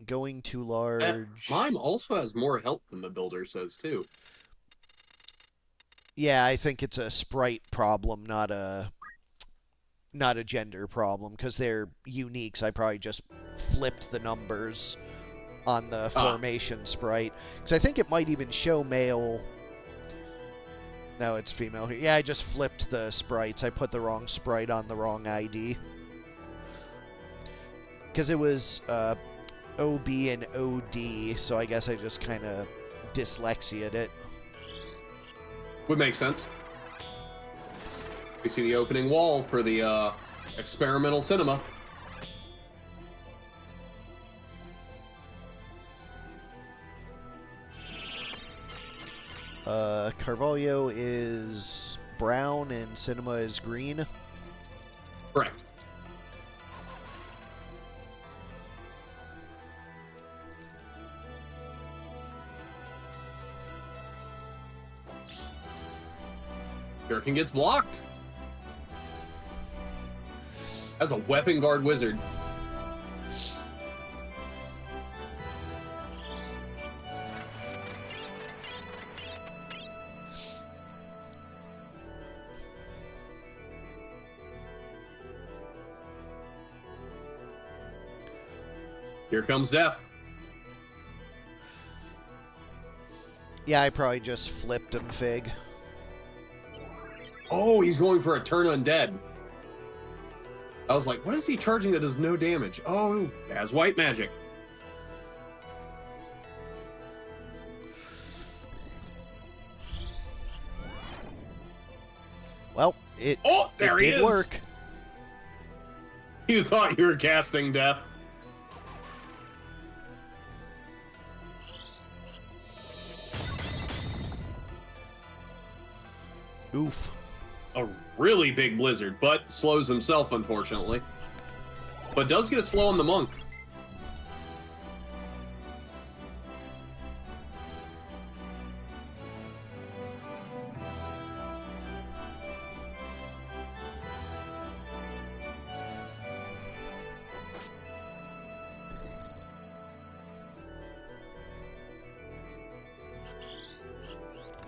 Going too large. That mime also has more health than the Builder says, too. Yeah, I think it's a sprite problem, not not a gender problem because they're unique. So I probably just flipped the numbers on the formation sprite. Because I think it might even show male. No, it's female. Yeah, I just flipped the sprites. I put the wrong sprite on the wrong ID. Because it was OB and OD, so I guess I just kind of dyslexia'd it. Would make sense. We see the opening wall for the experimental cinema. Carvalho is brown and Cinema is green. Correct. Gherkin gets blocked. That's a weapon guard wizard. Here comes death. Yeah, I probably just flipped him, Fig. Oh, he's going for a turn undead. I was like, what is he charging that does no damage? Oh, has white magic. Well, it did work. You thought you were casting death. Oof. A really big blizzard, but slows himself, unfortunately. But does get a slow on the monk.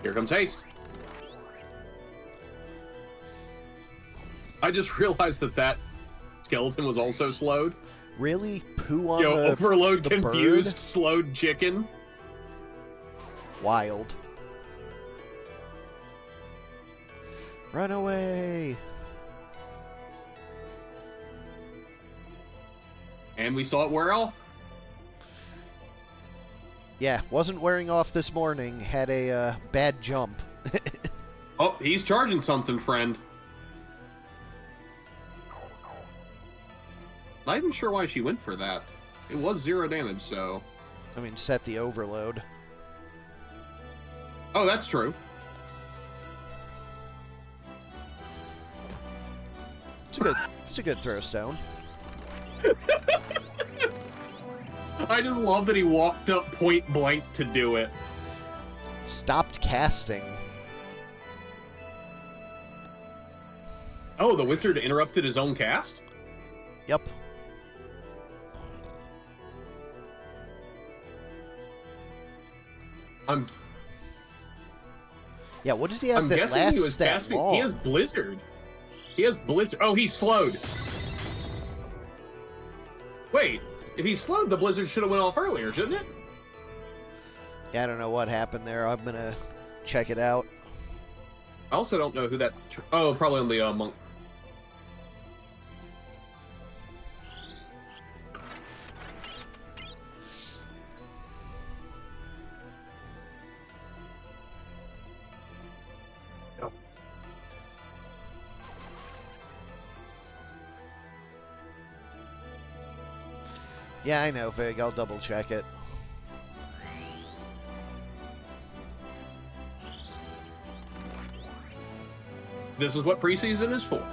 Here comes haste. I just realized that skeleton was also slowed. Really? Poo on the overload the confused, bird? slowed chicken. Wild. Run away! And we saw it wear off. Yeah, wasn't wearing off this morning. Had a bad jump. Oh, he's charging something, friend. Not even sure why she went for that. It was 0 damage, so... I mean, set the overload. Oh, that's true. It's a good throw stone. I just love that he walked up point blank to do it. Stopped casting. Oh, the wizard interrupted his own cast? Yep. Yeah, what does he have I'm that guessing lasts he was that casting. long? He has blizzard. He has blizzard. Oh, he's slowed. Wait, if he's slowed, the blizzard should have went off earlier, shouldn't it? Yeah, I don't know what happened there. I'm gonna check it out. I also don't know who that... Oh, probably on the monk. Yeah, I know, Fig. I'll double check it. This is what preseason is for.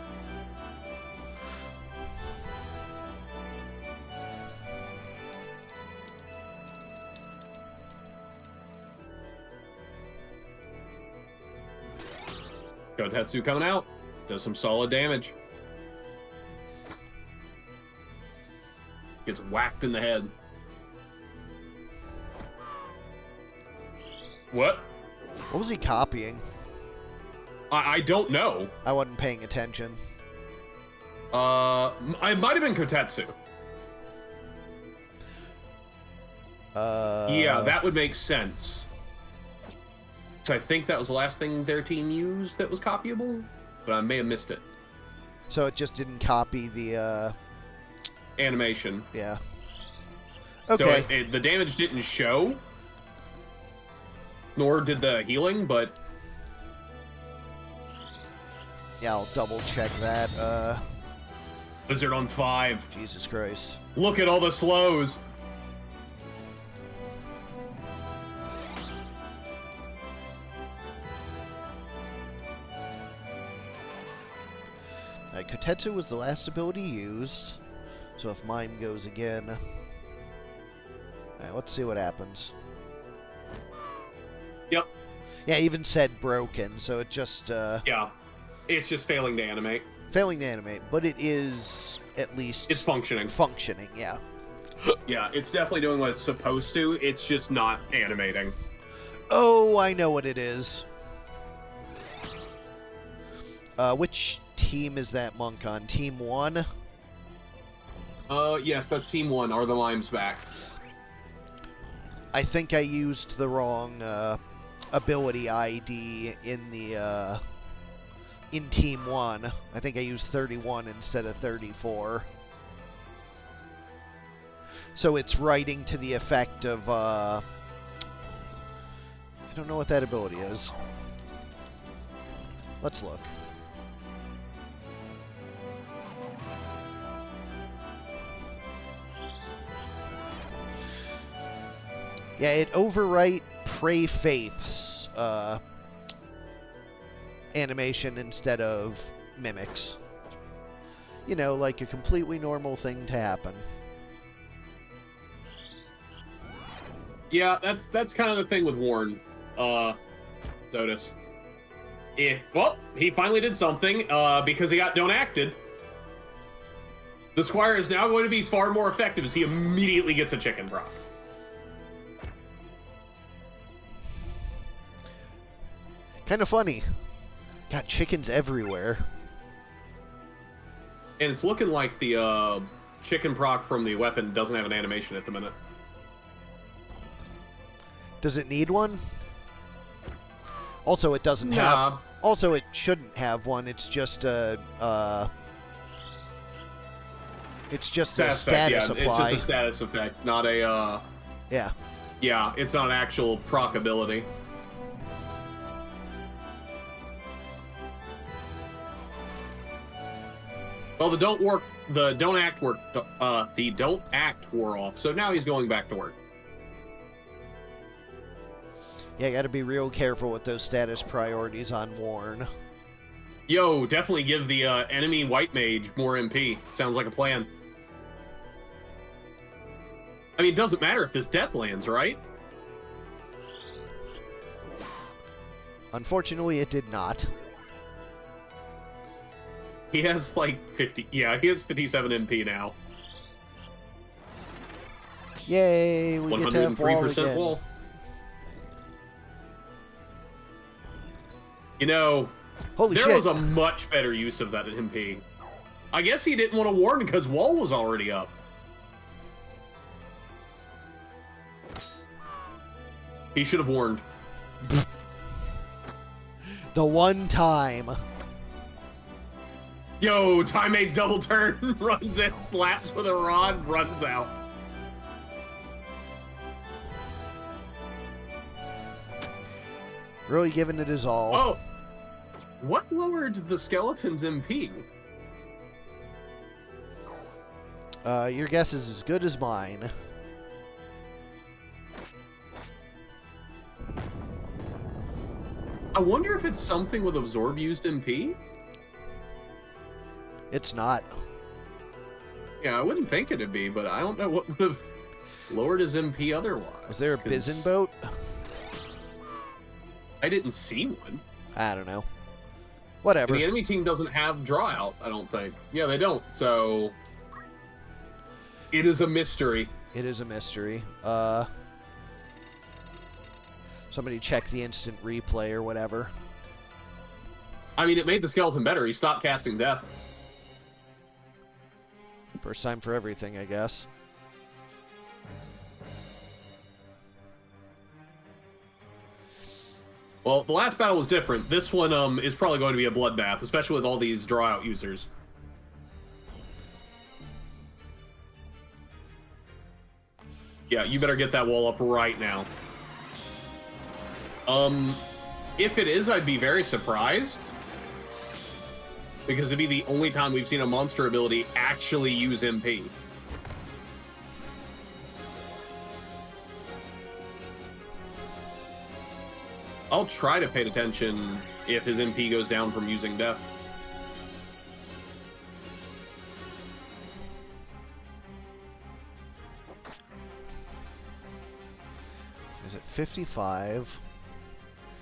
Gotetsu coming out. Does some solid damage. Gets whacked in the head. What? What was he copying? I don't know. I wasn't paying attention. It might have been Kotetsu. Yeah, that would make sense. So I think that was the last thing their team used that was copyable, but I may have missed it. So it just didn't copy the Animation. Yeah. Okay. So the damage didn't show, nor did the healing, but yeah, I'll double check that. Blizzard on 5. Jesus Christ. Look at all the slows. Kotetsu was the last ability used, so if Mime goes again... Alright, let's see what happens. Yep. Yeah, even said broken, so it just... Yeah. It's just failing to animate. Failing to animate, but it is at least... It's functioning. Functioning, yeah. Yeah, it's definitely doing what it's supposed to. It's just not animating. Oh, I know what it is. Which team is that monk on? Team 1? Yes, that's Team 1. Are the Limes back? I think I used the wrong ability ID in the in Team 1. I think I used 31 instead of 34. So it's writing to the effect of I don't know what that ability is. Let's look. Yeah, it overwrite Pray Faith's animation instead of Mimic's. You know, like a completely normal thing to happen. Yeah, that's kind of the thing with Warren, Zotis. Yeah, well, he finally did something, because he got don't acted. The Squire is now going to be far more effective as he immediately gets a chicken proc. Kind of funny. Got chickens everywhere. And it's looking like the chicken proc from the weapon doesn't have an animation at the minute. Does it need one? Also, it doesn't have... Also, it shouldn't have one. It's just a... it's just a status effect, apply. It's just a status effect, not a... Yeah. Yeah, it's not an actual proc ability. Well, the don't act wore off, so now he's going back to work. Yeah, gotta be real careful with those status priorities on Warren. Yo, definitely give the enemy white mage more MP. Sounds like a plan. I mean, it doesn't matter if this death lands, right? Unfortunately, it did not. He has like 50. Yeah, he has 57 MP now. Yay, we get to have wall again. Wall. You know, Holy shit. there was a much better use of that MP. I guess he didn't want to warn because wall was already up. He should have warned. The one time. Yo, time made double turn, runs in, slaps with a rod, runs out. Really giving it his all. Oh, what lowered the skeleton's MP? Your guess is as good as mine. I wonder if it's something with absorb used MP? It's not. Yeah, I wouldn't think it'd be, but I don't know what would have lowered his MP otherwise. Was there a Bizen boat? I didn't see one. I don't know. Whatever. And the enemy team doesn't have draw out, I don't think. Yeah, they don't, so... It is a mystery. It is a mystery. Somebody check the instant replay or whatever. I mean, it made the skeleton better. He stopped casting death. First time for everything, I guess. Well, the last battle was different. This one is probably going to be a bloodbath, especially with all these draw out users. Yeah, you better get that wall up right now. If it is, I'd be very surprised. Because it'd be the only time we've seen a monster ability actually use MP. I'll try to pay attention if his MP goes down from using Death. He's at 55.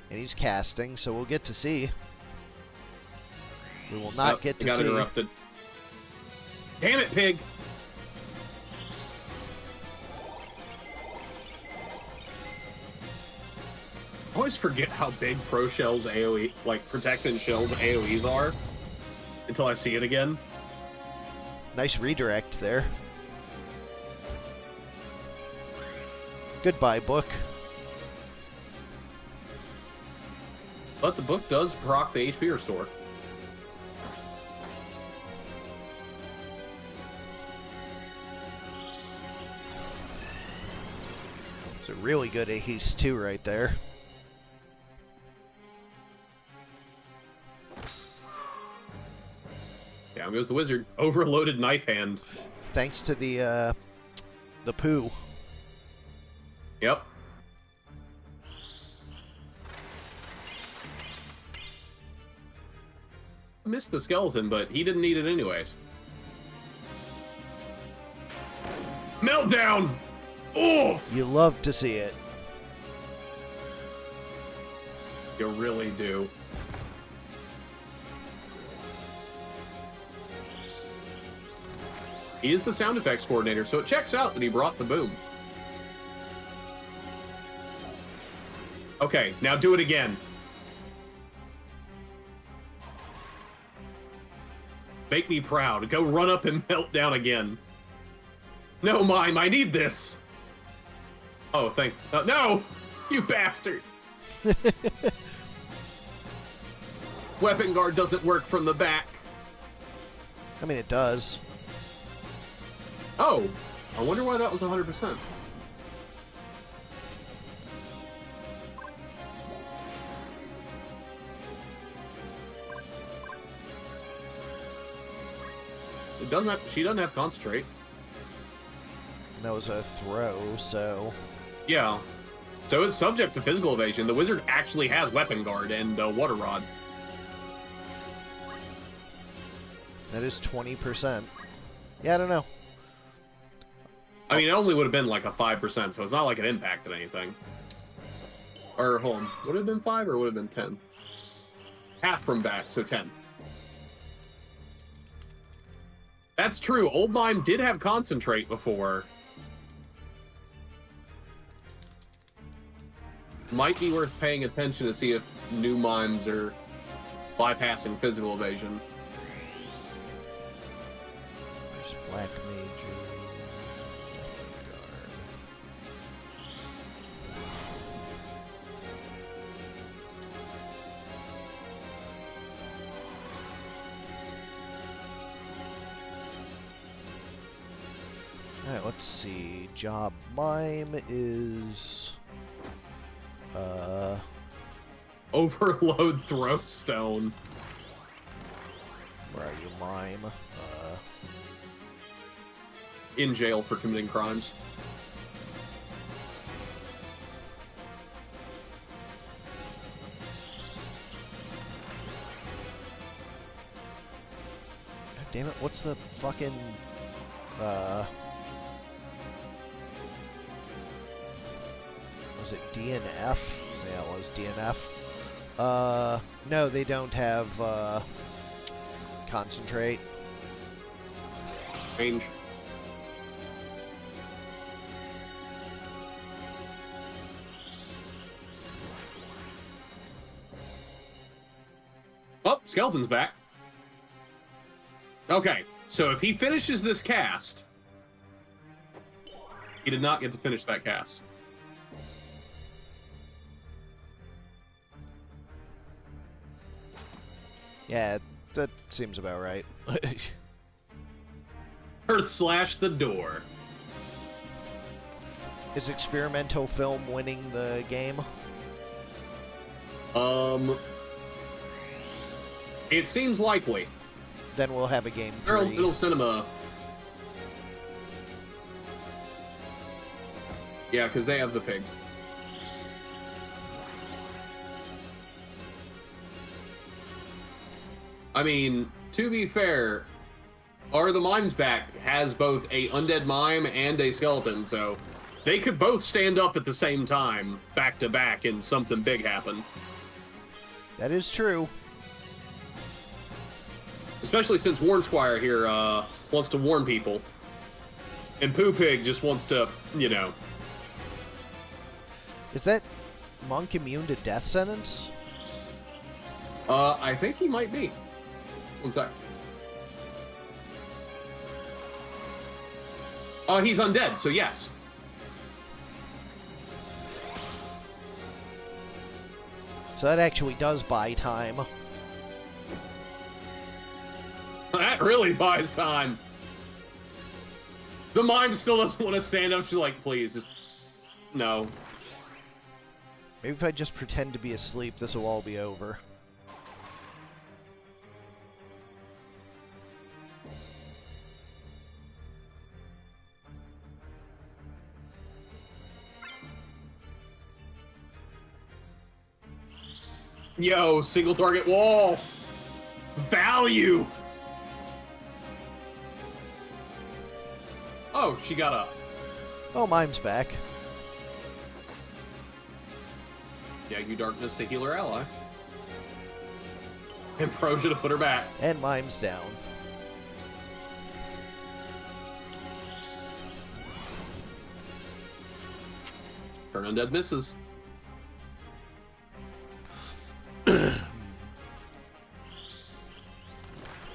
And he's casting, so we'll get to see. We will not get to see. Got interrupted. Damn it, pig! I always forget how big Pro Shell's AoE, like Protect and Shell's AoEs are, until I see it again. Nice redirect there. Goodbye, book. But the book does proc the HP restore. It's a really good haste too right there. Down goes the wizard. Overloaded knife hand. Thanks to the poo. Yep. Missed the skeleton, but he didn't need it anyways. Meltdown! Oof! You love to see it. You really do. He is the sound effects coordinator, so it checks out that he brought the boom. Okay, now do it again. Make me proud. Go run up and melt down again. No, Mime, I need this. Oh, no! You bastard! Weapon guard doesn't work from the back. I mean, it does. Oh, I wonder why that was 100%. It doesn't have, she doesn't have concentrate. That was a throw, so... Yeah. So it's subject to physical evasion. The wizard actually has weapon guard and water rod. That is 20%. Yeah, I don't know. I mean, it only would have been like a 5%, so it's not like it impacted anything. Or, hold on. Would it have been 5 or would it have been 10? Half from back, so 10. That's true. Old Mime did have concentrate before. Might be worth paying attention to see if new mimes are bypassing physical evasion. There's Black Major. Alright, let's see. Job Mime is... Overload throw stone. Where are you, Mime? In jail for committing crimes. God damn it, what's the fucking... Was it DNF? Yeah, it was DNF. No, they don't have, concentrate. Range. Oh, skeleton's back. Okay, So if he finishes this cast, he did not get to finish that cast. Yeah, that seems about right. Earth slash the door. Is experimental film winning the game? It seems likely. Then we'll have a game 3. Little cinema. Yeah, because they have the pig. I mean, to be fair, Are the Mimes Back has both a undead mime and a skeleton, so they could both stand up at the same time, back to back, and something big happen. That is true. Especially since Warn Squire here wants to warn people. And Poo Pig just wants to, you know. Is that monk immune to death sentence? I think he might be. One sec. He's undead, so yes. So that actually does buy time. That really buys time. The mime still doesn't want to stand up. She's like, please, just... No. Maybe if I just pretend to be asleep, this will all be over. Yo, single target wall. Value. Oh, she got up. Oh, mime's back. Yeah, you darkness to heal her ally. And Proja to put her back. And mime's down. Turn undead misses.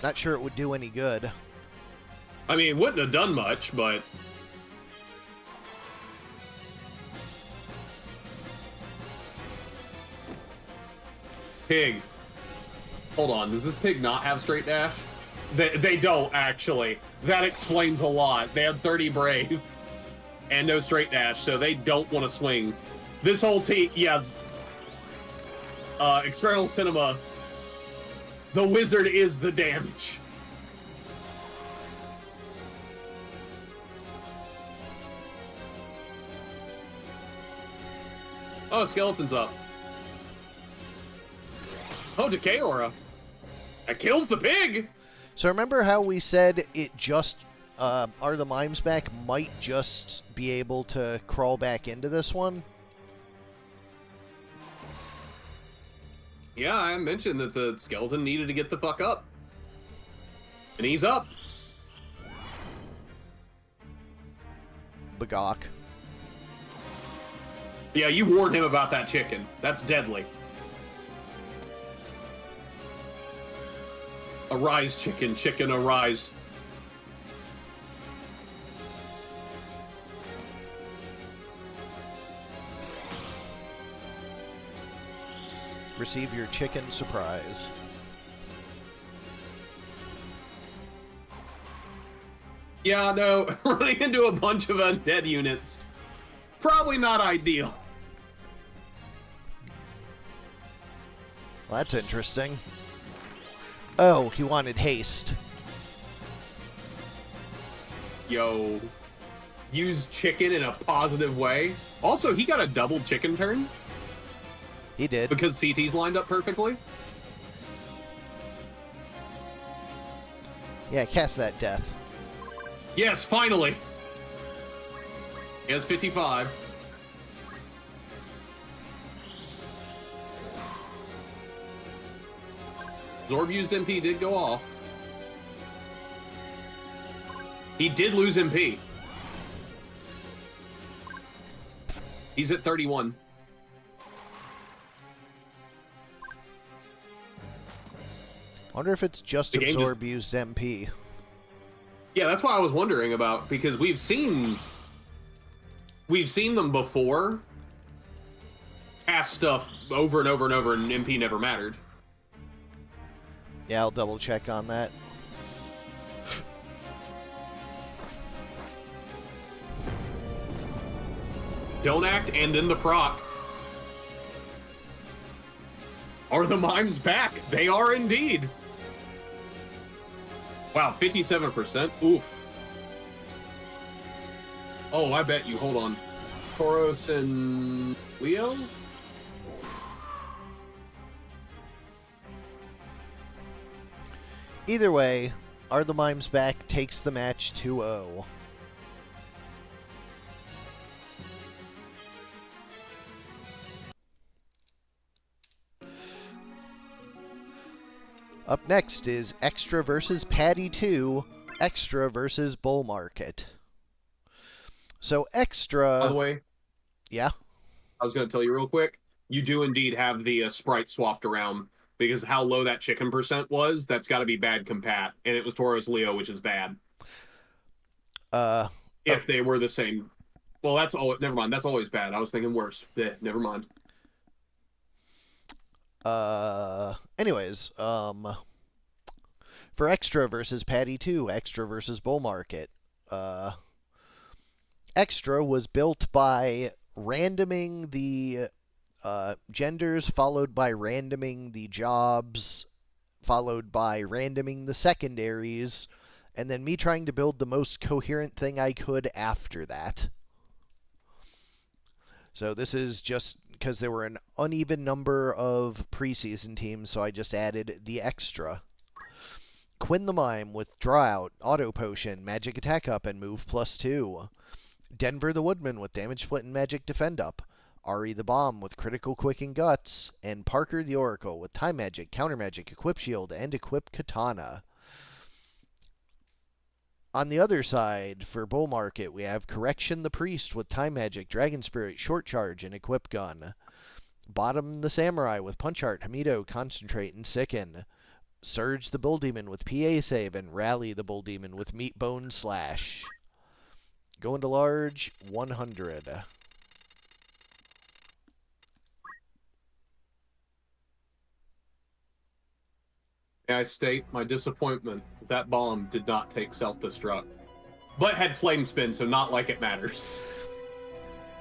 Not sure it would do any good. I mean, it wouldn't have done much, but... Pig. Hold on, does this pig not have straight dash? They don't, actually. That explains a lot. They had 30 brave and no straight dash, so they don't want to swing. This whole team, yeah. Experimental Cinema, the wizard is the damage. Oh, skeleton's up. Oh, Decay Aura. That kills the pig! So remember how we said it just... Are the Mimes Back might just be able to crawl back into this one? Yeah, I mentioned that the skeleton needed to get the fuck up. And he's up. Bagok. Yeah, you warned him about that chicken. That's deadly. Arise, chicken. Chicken, arise. Receive your chicken surprise. Yeah, no, running into a bunch of undead units. Probably not ideal. Well, that's interesting. Oh, he wanted haste. Yo. Use chicken in a positive way. Also, he got a double chicken turn. He did. Because CT's lined up perfectly. Yeah, cast that death. Yes, finally. He has 55. Zorb used MP did go off. He did lose MP. He's at 31. I wonder if it's just The game absorb used MP. Yeah, that's why I was wondering about, because we've seen them before cast stuff over and over and over, and MP never mattered. Yeah, I'll double check on that. Don't act, and in the proc. Are the mimes back? They are indeed. Wow, 57%. Oof. Oh, I bet you. Hold on. Tauros and Leo? Either way, Are the Mimes Back takes the match 2-0. Up next is Extra versus Paddy 2, Extra versus Bull Market. So Extra... By the way... Yeah? I was going to tell you real quick. You do indeed have the sprite swapped around, because how low that chicken percent was, that's got to be bad compat. And it was Tauros Leo, which is bad. If they were the same. Well, that's all. Never mind. That's always bad. I was thinking worse. Never mind. Anyways, for Extra versus Paddy 2, Extra versus Bull Market. Extra was built by randoming the genders, followed by randoming the jobs, followed by randoming the secondaries, and then me trying to build the most coherent thing I could after that. So this is just because there were an uneven number of preseason teams, so I just added the Extra. Quinn the Mime with Draw Out, Auto Potion, Magic Attack Up, and Move +2. Denver the Woodman with Damage Split and Magic Defend Up. Ari the Bomb with Critical Quick and Guts. And Parker the Oracle with Time Magic, Counter Magic, Equip Shield, and Equip Katana. On the other side, for Bull Market, we have Correction the Priest with Time Magic, Dragon Spirit, Short Charge, and Equip Gun. Bottom the Samurai with Punch Art, Hamido, Concentrate, and Sicken. Surge the Bull Demon with PA Save, and Rally the Bull Demon with Meat Bone Slash. Going to large, 100. May I state my disappointment? That bomb did not take self-destruct, but had flame spin, so not like it matters.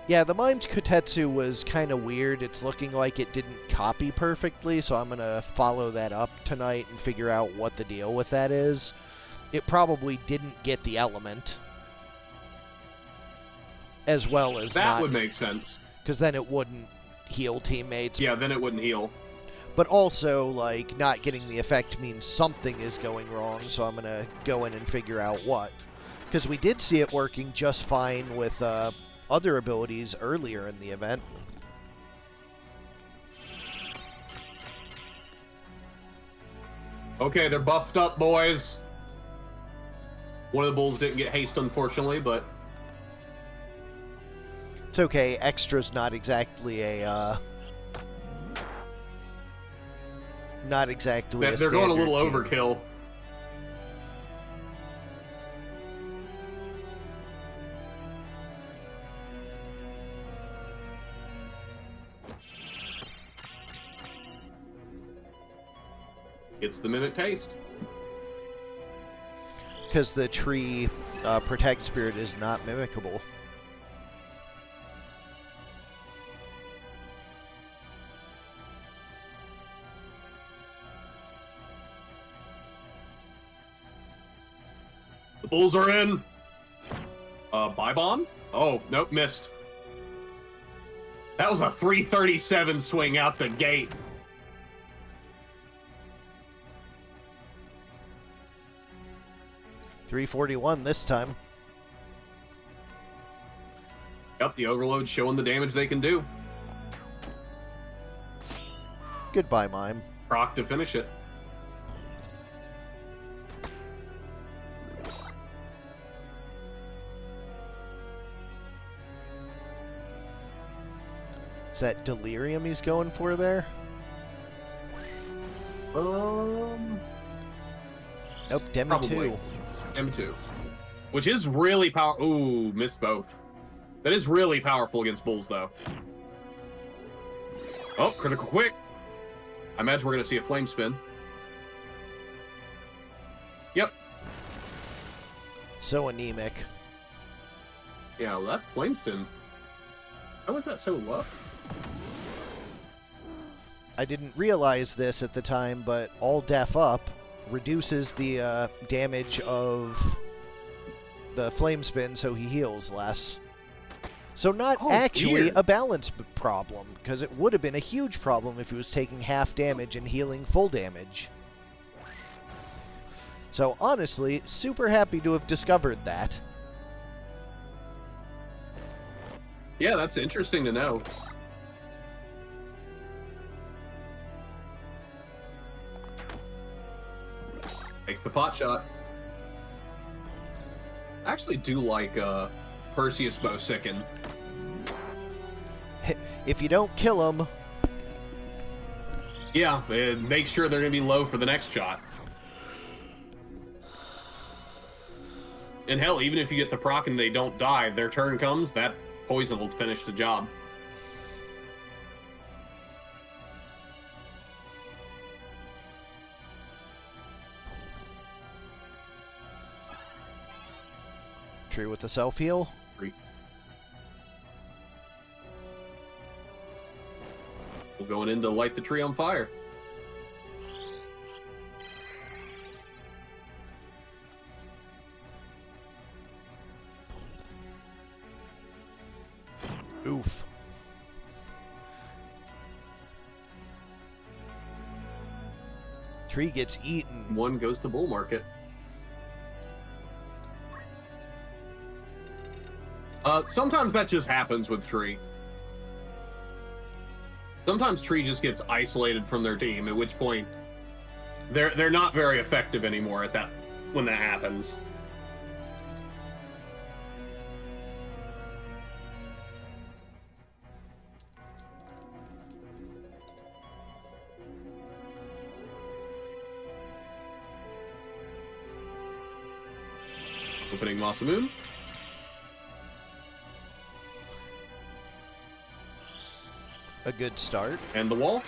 Yeah, the Mimed Kotetsu was kind of weird. It's looking like it didn't copy perfectly, so I'm going to follow that up tonight and figure out what the deal with that is. It probably didn't get the element, as well as that would make sense. Because then it wouldn't heal teammates. Yeah, then it wouldn't heal. But also, like, not getting the effect means something is going wrong, so I'm going to go in and figure out what. Because we did see it working just fine with other abilities earlier in the event. Okay, they're buffed up, boys. One of the bulls didn't get haste, unfortunately, but... It's okay, Extra's not exactly a... Not exactly a they're going a little team. Overkill. It's the Mimic Taste. Because the tree Protect Spirit is not mimicable. The bulls are in. Buy bomb? Oh, nope, missed. That was a 337 swing out the gate. .341 this time. Yep, the Overload's showing the damage they can do. Goodbye, Mime. Proc to finish it. Is that Delirium he's going for there? Nope, Demi 2. M2. Which is really powerful. Ooh, missed both. That is really powerful against bulls, though. Oh, critical quick. I imagine we're going to see a flame spin. Yep. So anemic. Yeah, well, that flame spin. How was that so low? I didn't realize this at the time, but all def up reduces the damage of the flame spin, so he heals less. So not actually weird. a balance problem, because it would have been a huge problem if he was taking half damage and healing full damage. So honestly, super happy to have discovered that. Yeah, that's interesting to know. Takes the pot shot. I actually do like Perseus bow sicken. If you don't kill him... Yeah, and make sure they're going to be low for the next shot. And hell, even if you get the proc and they don't die, their turn comes, that poison will finish the job. Tree with the self-heal. We're going in to light the tree on fire. Oof. Tree gets eaten. One goes to bull market. Sometimes that just happens with Tree. Sometimes Tree just gets isolated from their team, at which point they're not very effective anymore at that when that happens. Opening Masamune. A good start. And the wall.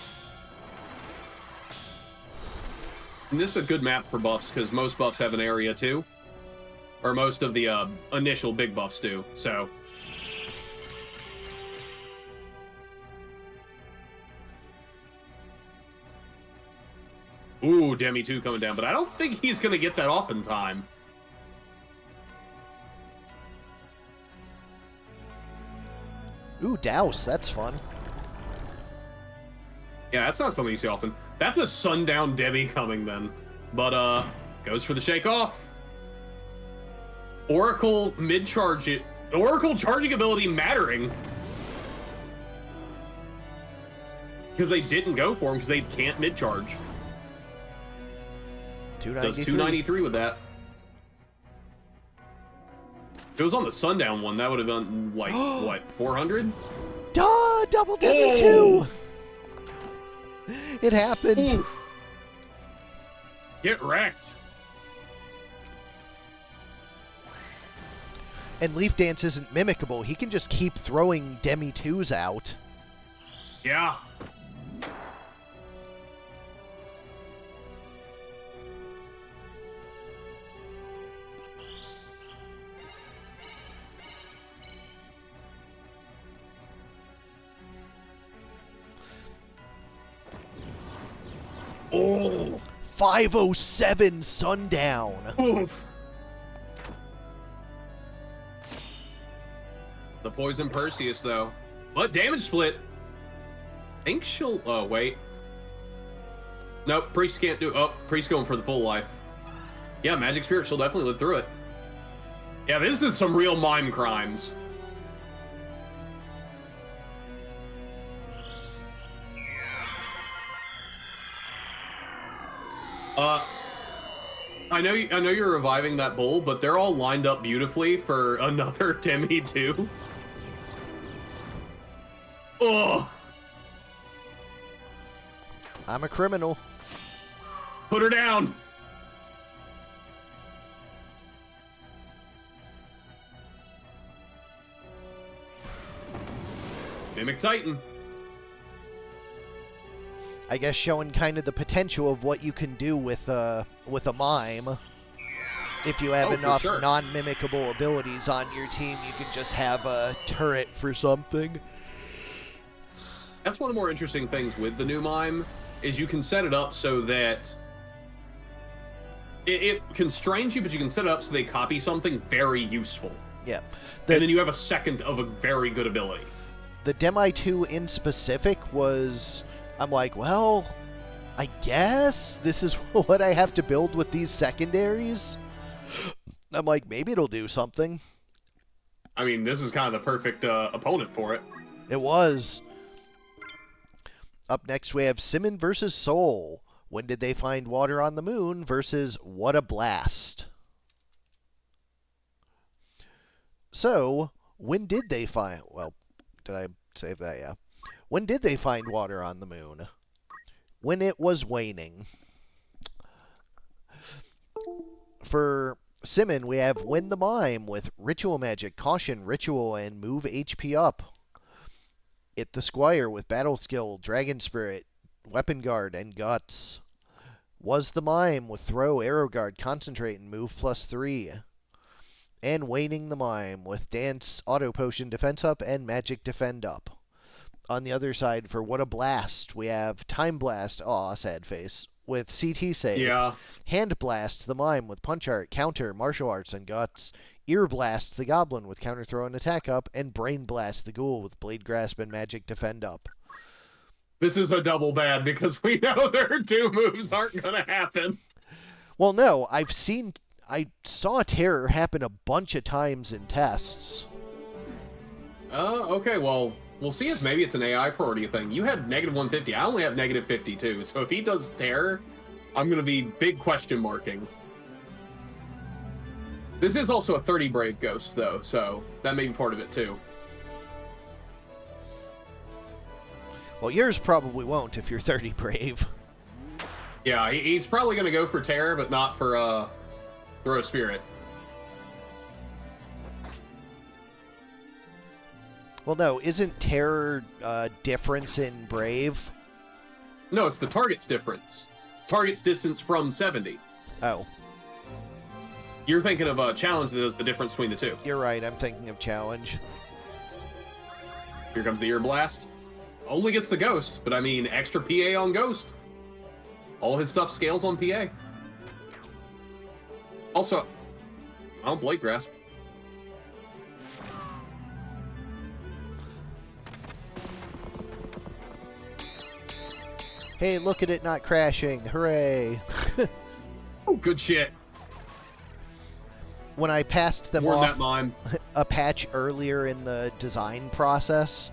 And this is a good map for buffs, because most buffs have an area too. Or most of the initial big buffs do, so... Ooh, Demi 2 coming down, but I don't think he's going to get that off in time. Ooh, Douse, that's fun. Yeah, that's not something you see often. That's a sundown Demi coming then. But, goes for the shake off. Oracle mid-charge it. Oracle charging ability mattering. Because they didn't go for him because they can't mid-charge. 293. Does 293 with that. If it was on the sundown one, that would have been, like, what, 400? Duh! Double Demi 2! It happened. Oof. Get wrecked. And Leaf Dance isn't mimicable. He can just keep throwing Demi 2s out. Yeah. Oh. 507 sundown. Oof. The poison Perseus, though. But damage split. I think she'll... Oh, wait. Nope, Priest can't do... Oh, Priest going for the full life. Yeah, Magic Spirit, she'll definitely live through it. Yeah, this is some real mime crimes. I know you're reviving that bull, but they're all lined up beautifully for another Demi 2. Oh, I'm a criminal. put her down. Mimic Titan. I guess showing kind of the potential of what you can do with a mime. If you have enough non-mimicable abilities on your team, you can just have a turret for something. That's one of the more interesting things with the new mime, is you can set it up so that it constrains you, but you can set it up so they copy something very useful. Yeah. And then you have a second of a very good ability. The Demi 2 in specific was, I'm like, well, I guess this is what I have to build with these secondaries. I'm like, maybe it'll do something. I mean, this is kind of the perfect opponent for it. It was. Up next, we have Simmon versus Soul. When did they find water on the moon versus What a Blast. So, when did they find... Well, did I save that? Yeah. When did they find water on the moon? When it was waning. For Simmon, we have Win the Mime with Ritual Magic, Caution, Ritual, and Move HP up. It the Squire with Battle Skill, Dragon Spirit, Weapon Guard, and Guts. Was the Mime with Throw, Arrow Guard, Concentrate, and Move +3. And Waning the Mime with Dance, Auto Potion, Defense up, and Magic Defend up. On the other side, for What a Blast, we have Time Blast, aw, sad face, with CT Save. Yeah. Hand Blast the Mime with Punch Art, Counter, Martial Arts, and Guts. Ear Blast the Goblin with Counter Throw and Attack up. And Brain Blast the Ghoul with Blade Grasp and Magic Defend up. This is a double bad because we know their 2 moves aren't going to happen. Well, no, I saw Terror happen a bunch of times in tests. Okay, well, we'll see if maybe it's an AI priority thing. You had -150. I only have -52. So if he does Terror, I'm going to be big question marking. This is also a 30 Brave Ghost, though, so that may be part of it, too. Well, yours probably won't if you're 30 Brave. Yeah, he's probably going to go for Terror, but not for Throw Spirit. Well, no, isn't Terror difference in Brave? No, it's the target's difference. Target's distance from 70. Oh. You're thinking of a challenge that is the difference between the two. You're right, I'm thinking of challenge. Here comes the Ear Blast. Only gets the Ghost, but I mean, extra PA on Ghost. All his stuff scales on PA. Also, I don't Blade Grasp. Hey, look at it not crashing. Hooray. Oh, good shit. When I passed them Warn off that mime. a patch earlier in the design process,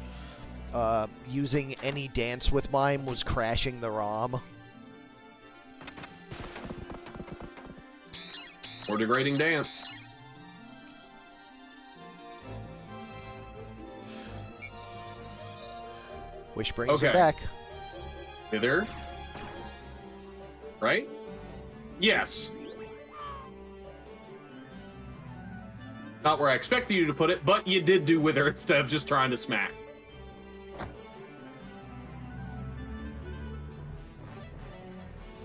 using any dance with mime was crashing the ROM. Or degrading dance. Which brings it back. Hither. Right? Yes. Not where I expected you to put it, but you did do Wither instead of just trying to smack.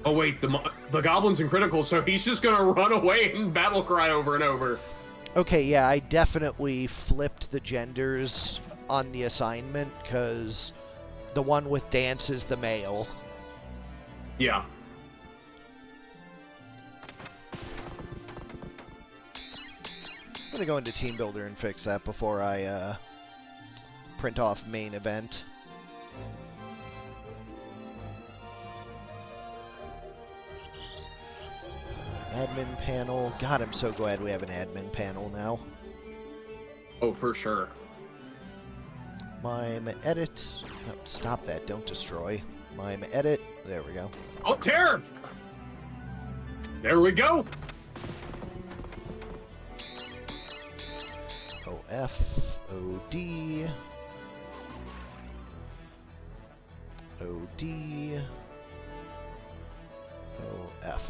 Oh wait, the Goblin's in critical, so he's just gonna run away and battle cry over and over. Okay, yeah, I definitely flipped the genders on the assignment, because the one with dance is the male. Yeah. I'm gonna go into Team Builder and fix that before I print off main event. Admin panel. God, I'm so glad we have an admin panel now. Oh, for sure. Mime edit. No, stop that. Don't destroy. Mime edit. There we go. Oh, Terror! There we go! OF. OD. OD. OF.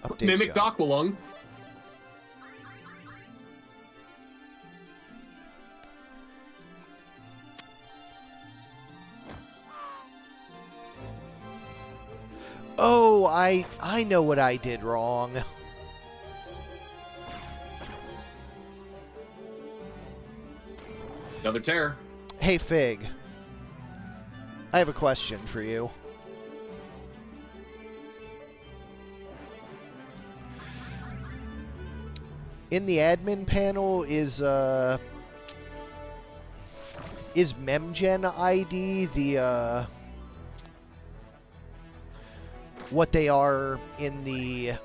Update Mimic job. Docwalung. Oh, I know what I did wrong. Another tear. Hey, Fig. I have a question for you. In the admin panel is MemGen ID the what they are in the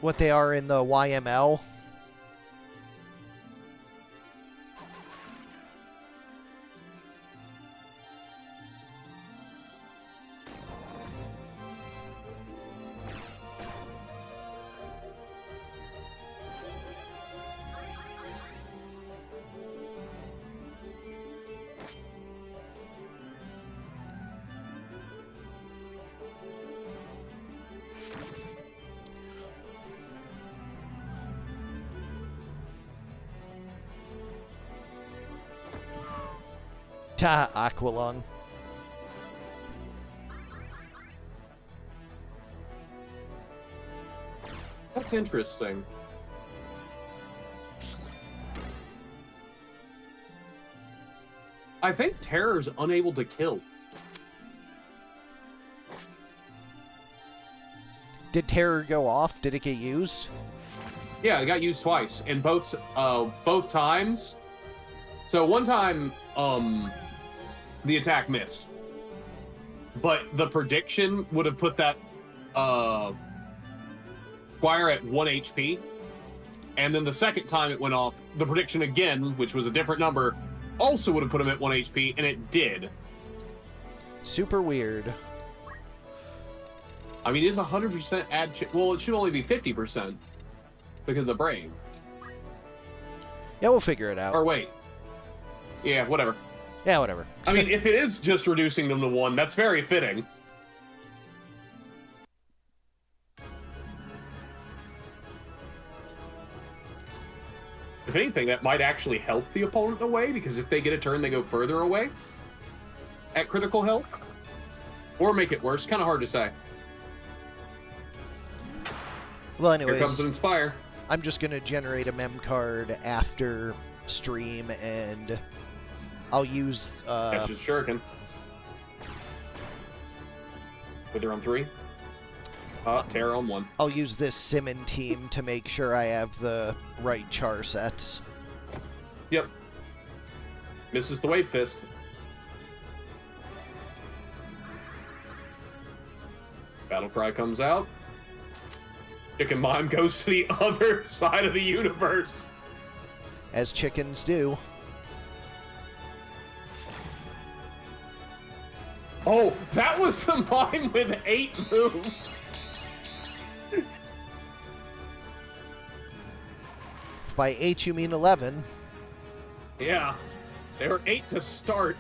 YML? Ta, Aqualung. That's interesting. I think Terror's unable to kill. Did Terror go off? Did it get used? Yeah, it got used twice, and both times. So one time, the attack missed, but the prediction would have put that Squire at 1 HP, and then the second time it went off, the prediction again, which was a different number, also would have put him at 1 HP, and it did. Super weird. I mean, is 100% add? Well, it should only be 50% because of the Brave. Yeah, we'll figure it out. Or wait. Yeah, whatever. Yeah, whatever. I mean, if it is just reducing them to 1, that's very fitting. If anything, that might actually help the opponent away, because if they get a turn, they go further away at critical health. Or make it worse. Kind of hard to say. Well, anyways, here comes an Inspire. I'm just going to generate a mem card after stream, and I'll use... That's just Shuriken. Wither on 3. Terror on 1. I'll use this Simmon team to make sure I have the right char sets. Yep. Misses the Wave Fist. Battlecry comes out. Chicken Mime goes to the other side of the universe. As chickens do. Oh, that was the mime with 8 moves. By 8 you mean 11. Yeah. They were 8 to start.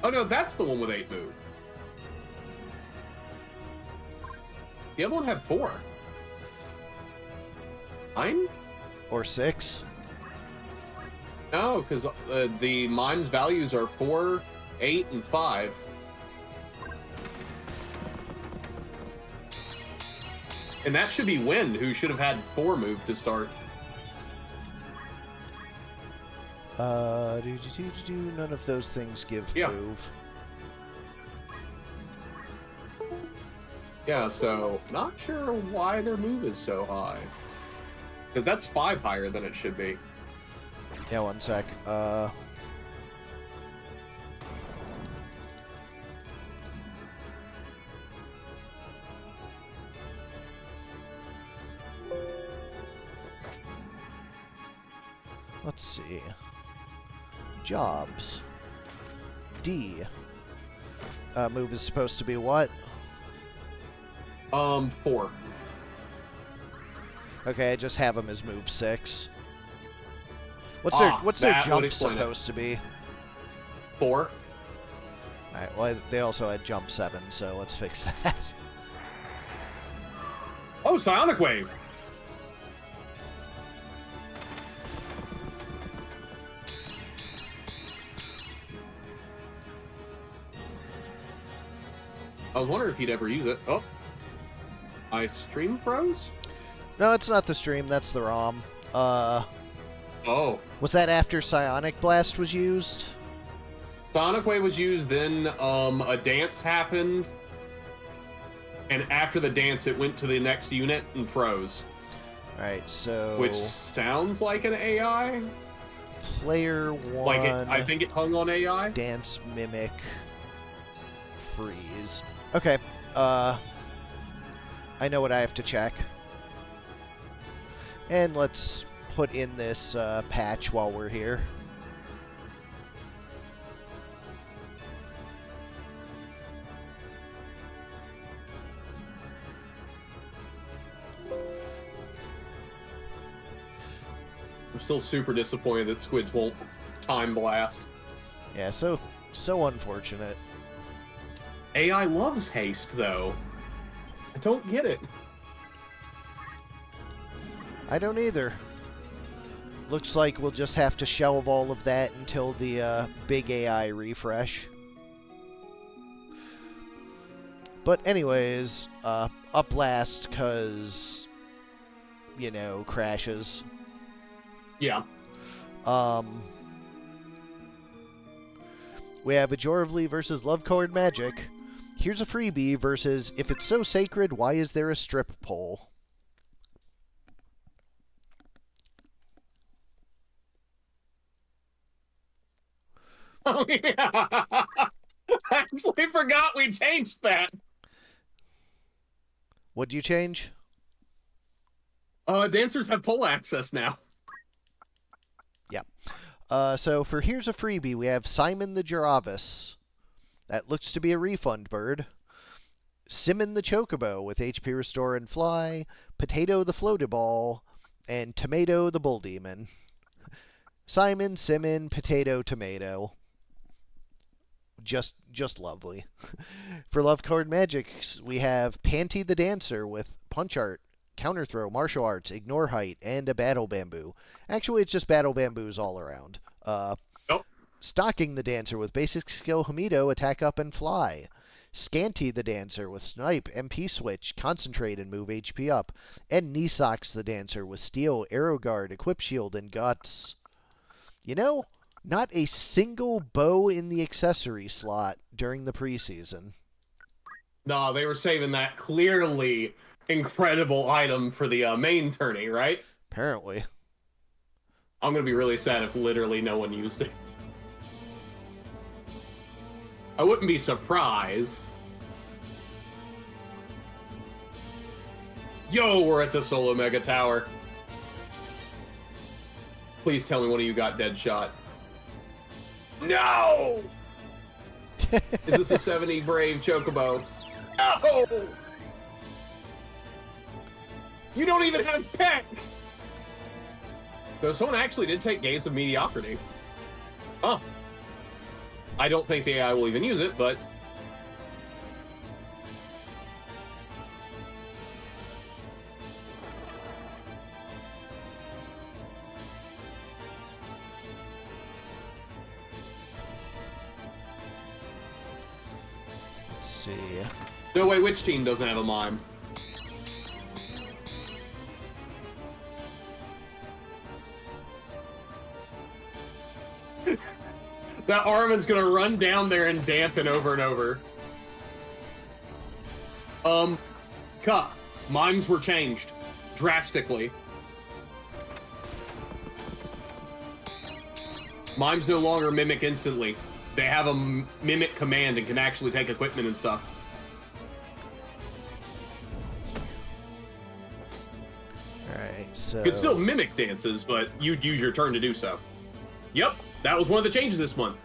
Oh no, that's the one with 8 move. The other one had 4. 9? Or 6. No, because the mime's values are 4, 8, and 5. And that should be Wind, who should have had 4 move to start. None of those things give move. Yeah, so not sure why their move is so high. Because that's 5 higher than it should be. Yeah, one sec. Let's see. Jobs. D. Move is supposed to be what? 4. Okay, I just have them as move 6. What's their jump supposed to be? 4. Alright, well, they also had jump 7, so let's fix that. Oh, Psionic Wave! I was wondering if he'd ever use it. Oh. My stream froze? No, it's not the stream. That's the ROM. Oh. Was that after Psionic Blast was used? Sonic Wave was used, then a dance happened. And after the dance, it went to the next unit and froze. Alright, so... Which sounds like an AI? Player 1... Like, I think it hung on AI? Dance, Mimic, Freeze. Okay, I know what I have to check. And let's put in this patch while we're here. I'm still super disappointed that Squids won't time blast. Yeah, so unfortunate. AI loves haste, though. I don't get it. I don't either. Looks like we'll just have to shelve all of that until the big AI refresh. But anyways, up last, because, you know, crashes. Yeah. We have Ajorably versus Love Colored Magic. Here's a freebie versus If It's So Sacred, Why Is There a Strip Pole? Oh, yeah. I actually forgot we changed that. What'd you change? Dancers have pole access now. Yeah. So for Here's a Freebie, we have Simon the Giravis. That looks to be a refund bird. Simmon the Chocobo with HP Restore and Fly. Potato the Floatable. And Tomato the Bull Demon. Simon, Simmon, Potato, Tomato. Just lovely. For Love Card Magic, we have Panty the Dancer with Punch Art, Counter Throw, Martial Arts, Ignore Height, and a Battle Bamboo. Actually, it's just Battle Bamboos all around. Nope. Stocking the Dancer with Basic Skill Hamido, Attack Up and Fly. Scanty the Dancer with Snipe, MP Switch, Concentrate and Move HP Up. And Nisox the Dancer with Steel, Arrow Guard, Equip Shield, and Guts. You know, not a single bow in the accessory slot during the preseason. No, they were saving that clearly incredible item for the main tourney, right? Apparently. I'm going to be really sad if literally no one used it. I wouldn't be surprised. Yo, we're at the Solo Mega Tower. Please tell me one of you got Deadshot. No! Is this a 70 Brave Chocobo? No! You don't even have Peck! So someone actually did take Gaze of Mediocrity. Huh. I don't think the AI will even use it, but... Let's see. No way, which team doesn't have a mime? That Armin's gonna run down there and dampen over and over. Cut. Mimes were changed. Drastically. Mimes no longer mimic instantly. They have a mimic command and can actually take equipment and stuff. Alright, so... You could still mimic dances, but you'd use your turn to do so. Yep, that was one of the changes this month.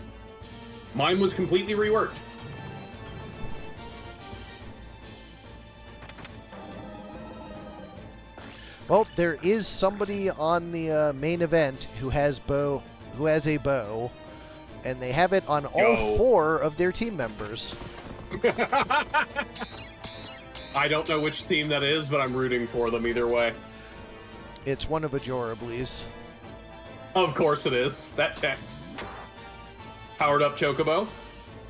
Mine was completely reworked. Well, there is somebody on the main event who has a bow, and they have it on all 4 of their team members. I don't know which team that is, but I'm rooting for them either way. It's one of Ajorably's. Of course it is. That checks. Powered up Chocobo.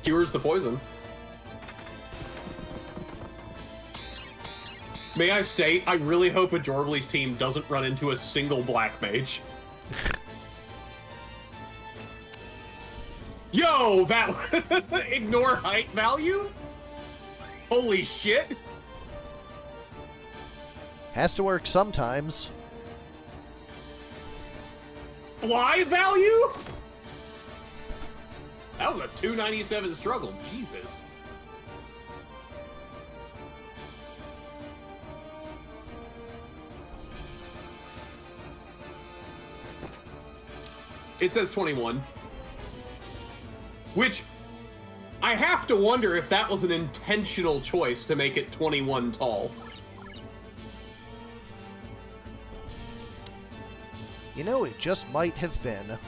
Cures the poison. May I state, I really hope Ajorably's team doesn't run into a single black mage. Yo, that ignore height value? Holy shit. Has to work sometimes. Fly value? That was a 297 struggle. Jesus. It says 21. Which, I have to wonder if that was an intentional choice to make it 21 tall. You know, it just might have been.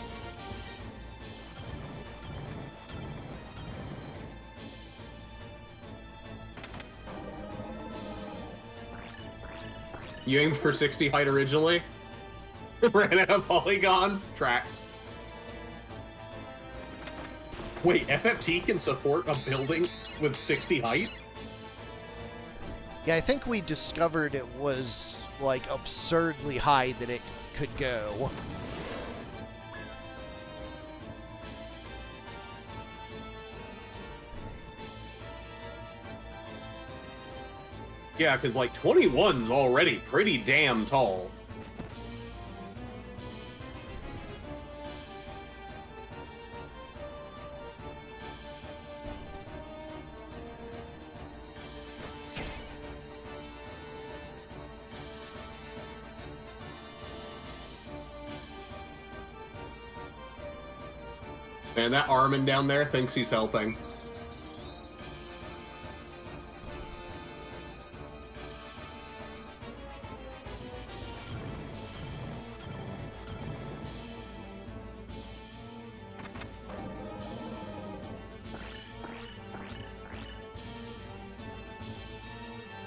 You aimed for 60 height originally? Ran out of polygons? Tracks. Wait, FFT can support a building with 60 height? Yeah, I think we discovered it was, like, absurdly high that it could go. Yeah, because, like, 21's already pretty damn tall. Man, that Armin down there thinks he's helping.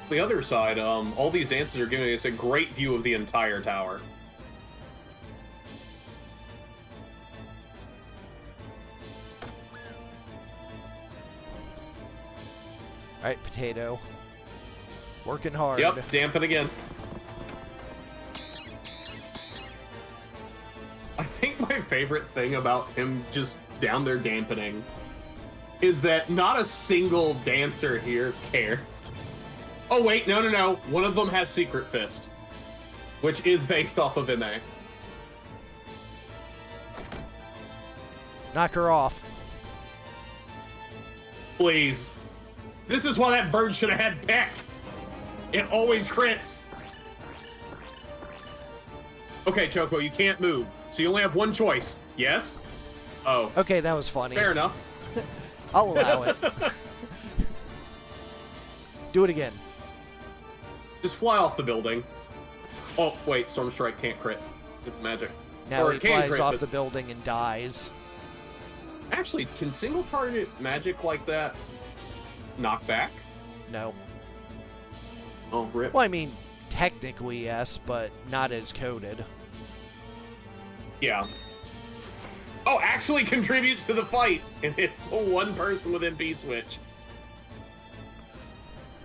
The other side, all these dances are giving us a great view of the entire tower. Alright, Potato. Working hard. Yep, dampen again. I think my favorite thing about him just down there dampening is that not a single dancer here cares. Oh wait, no. One of them has Secret Fist, which is based off of MA. Knock her off. Please. This is why that bird should have had Peck. It always crits. Okay, Choco, you can't move, so you only have one choice. Yes? Oh. Okay, that was funny. Fair enough. I'll allow it. Do it again. Just fly off the building. Oh, wait, Storm Strike can't crit. It's magic. Now Or he it can flies crit, off but- the building and dies. Actually, can single target magic like that knock back? No. Oh, rip. Well, I mean, technically yes, but not as coded. Yeah. Oh, actually contributes to the fight, and it's the one person with MP switch.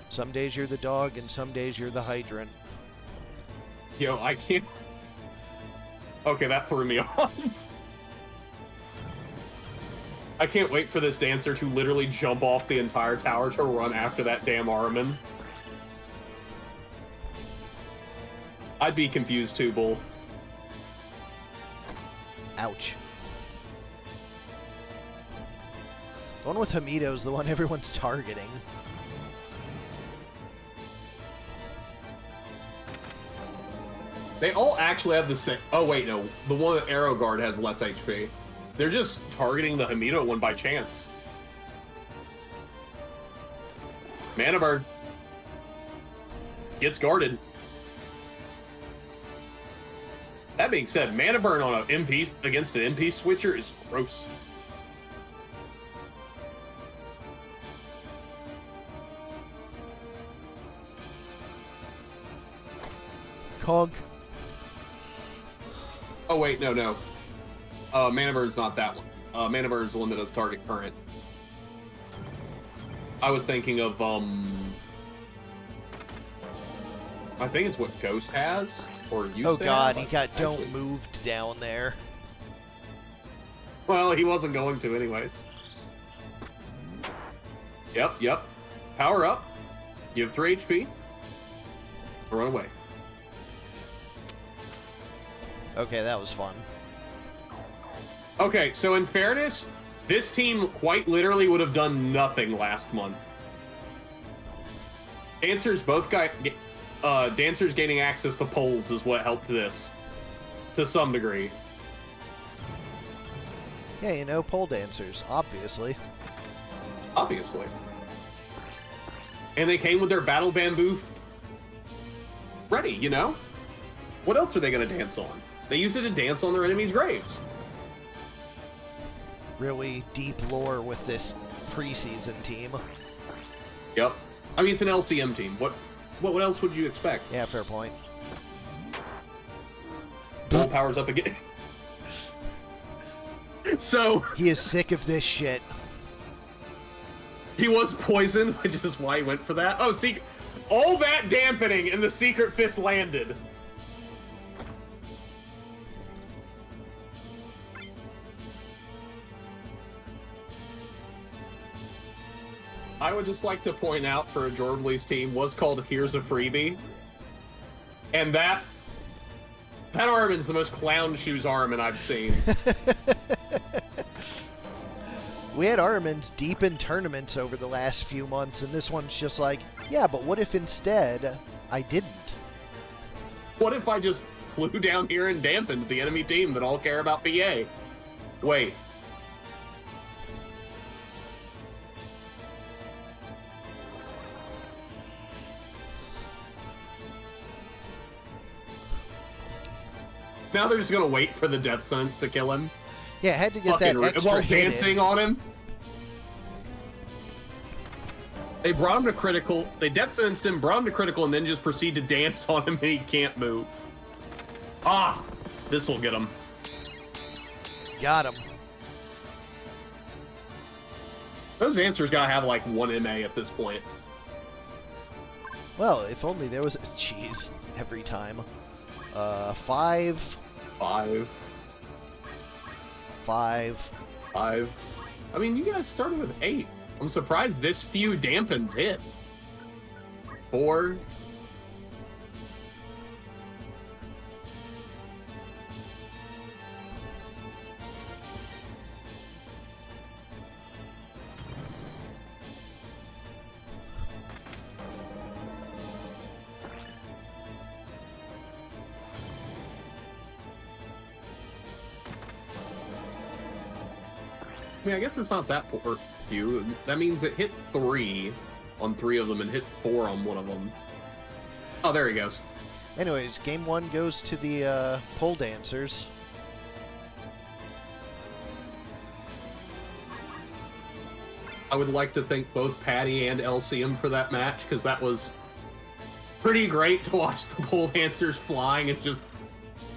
Some days you're the dog, and some days you're the hydrant. Yo, I can't... Okay, that threw me off. I can't wait for this dancer to literally jump off the entire tower to run after that damn Armin. I'd be confused too, Bull. Ouch. The one with Hamido's the one everyone's targeting. They all actually have the same... Oh, wait, no. The one with Arrow Guard has less HP. They're just targeting the Hamido one by chance. Mana Bird. Gets guarded. That being said, Mana Burn on an MP against an MP switcher is gross. Cog. Oh, wait, no. Mana Bird's not that one. Mana Bird's the one that does target current. I was thinking of, I think it's what Ghost has, or used Oh to god, have. he got Actually. don't moved down there. Well, he wasn't going to anyways. Yep. Power up. You have 3 HP. Run away. Okay, that was fun. Okay, so in fairness, this team quite literally would have done nothing last month. Dancers Dancers gaining access to poles is what helped this, to some degree. Yeah, you know, pole dancers, obviously. Obviously. And they came with their battle bamboo ready, you know? What else are they going to dance on? They use it to dance on their enemies' graves. Really deep lore with this preseason team. Yep. I mean, it's an LCM team. What else would you expect? Yeah, fair point. Bull powers up again. So He is sick of this shit. he was poisoned, which is why he went for that. Oh, see, all that dampening and the secret fist landed. I would just like to point out for Ajorably's team was called Here's a Freebie. And that Armin's the most clown shoes Armin I've seen. We had Armins deep in tournaments over the last few months, and this one's just like, yeah, but what if instead I didn't? What if I just flew down here and dampened the enemy team that all care about PA? Wait. Now they're just gonna wait for the death sentence to kill him. Yeah, I had to get that extra while hit dancing in. on him. They brought him to critical. They death sentenced him, brought him to critical, and then just proceed to dance on him, and he can't move. Ah, this will get him. Got him. Those dancers gotta have like 1 MA at this point. Well, if only there was... Jeez, every time. 5. 5. 5. 5. I mean, you guys started with 8. I'm surprised this few dampens hit. 4. I mean, I guess it's not that few. That means it hit 3 on 3 of them and hit 4 on 1 of them. Oh, there he goes. Anyways, game 1 goes to the pole dancers. I would like to thank both Paddy and LCM for that match, because that was pretty great to watch the pole dancers flying and just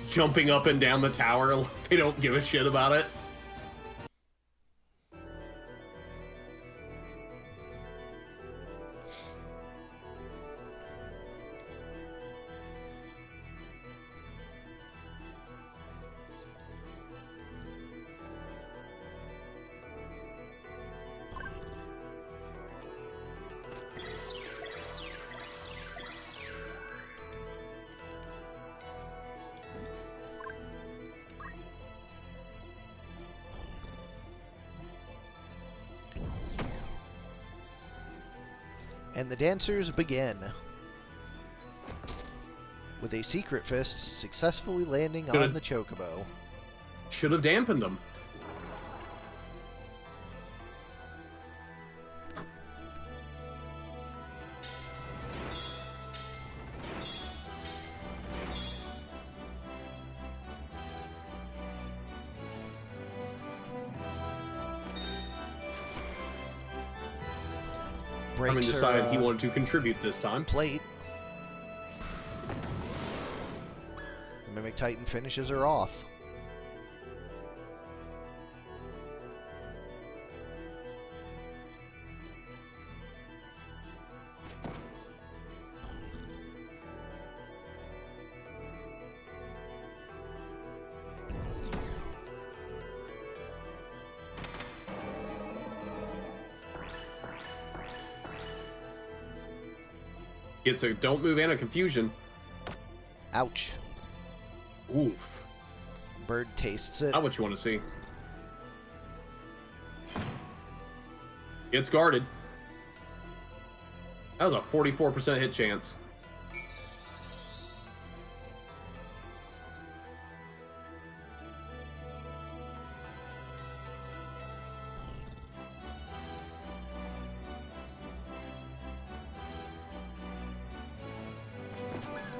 jumping up and down the tower like they don't give a shit about it. And the dancers begin. With a secret fist successfully landing on the chocobo. Should have dampened them. Armin decided he wanted to contribute this time. Plate. The Mimic Titan finishes her off. Gets a don't move and a confusion. Ouch. Oof. Bird tastes it. Not what you want to see. Gets guarded. That was a 44% hit chance.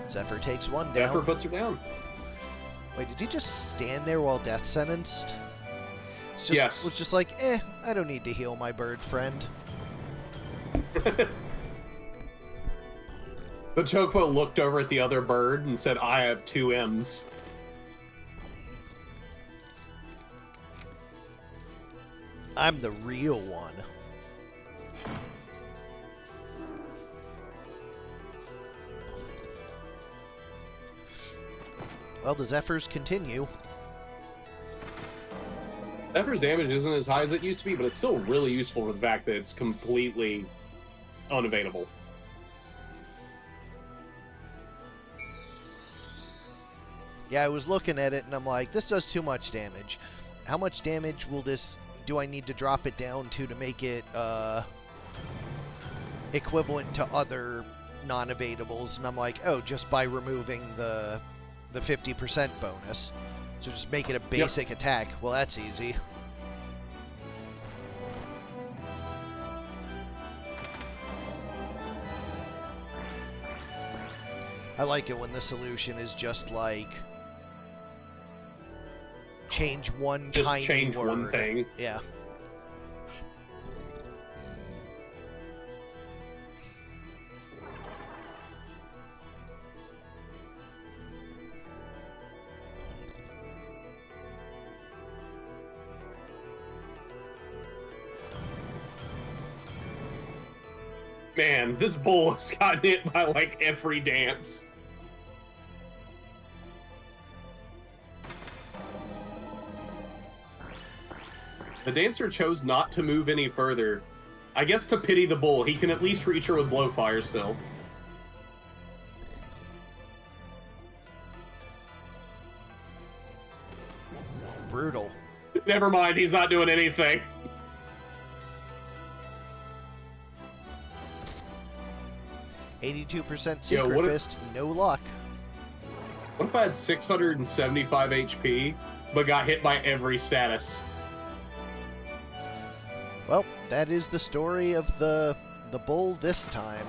Zephyr takes one down. Zephyr puts her down. Wait, did he just stand there while death sentenced? Yes. Was just like, I don't need to heal my bird friend. But Chocobo looked over at the other bird and said, I have 2 M's. I'm the real one. Well, the Zephyrs continue. Zephyr's damage isn't as high as it used to be, but it's still really useful for the fact that it's completely unavailable. Yeah, I was looking at it and I'm like, this does too much damage. How much damage do I need to drop it down to make it equivalent to other non-evadables? And I'm like, oh, just by removing the 50% bonus. So just make it a basic attack. Well, that's easy. I like it when the solution is just like change one just tiny change word. one thing. Yeah. Man, this bull has gotten hit by like every dance. The dancer chose not to move any further. I guess to pity the bull, he can at least reach her with blowfire still. Brutal. Never mind, he's not doing anything. %Yo, Secret what if- Fist, no luck. What if I had 675 HP, but got hit by every status? Well, that is the story of the bull this time.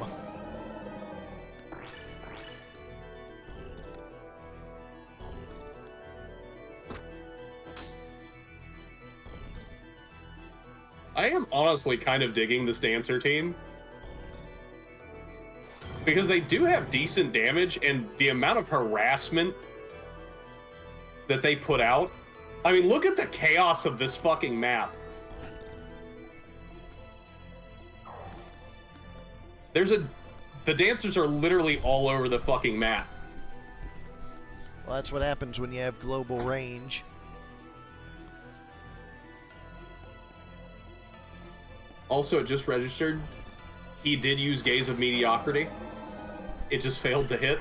I am honestly kind of digging this dancer team. Because they do have decent damage, and the amount of harassment that they put out. I mean, look at the chaos of this fucking map. The dancers are literally all over the fucking map. Well, that's what happens when you have global range. Also, it just registered. He did use Gaze of Mediocrity. It just failed to hit.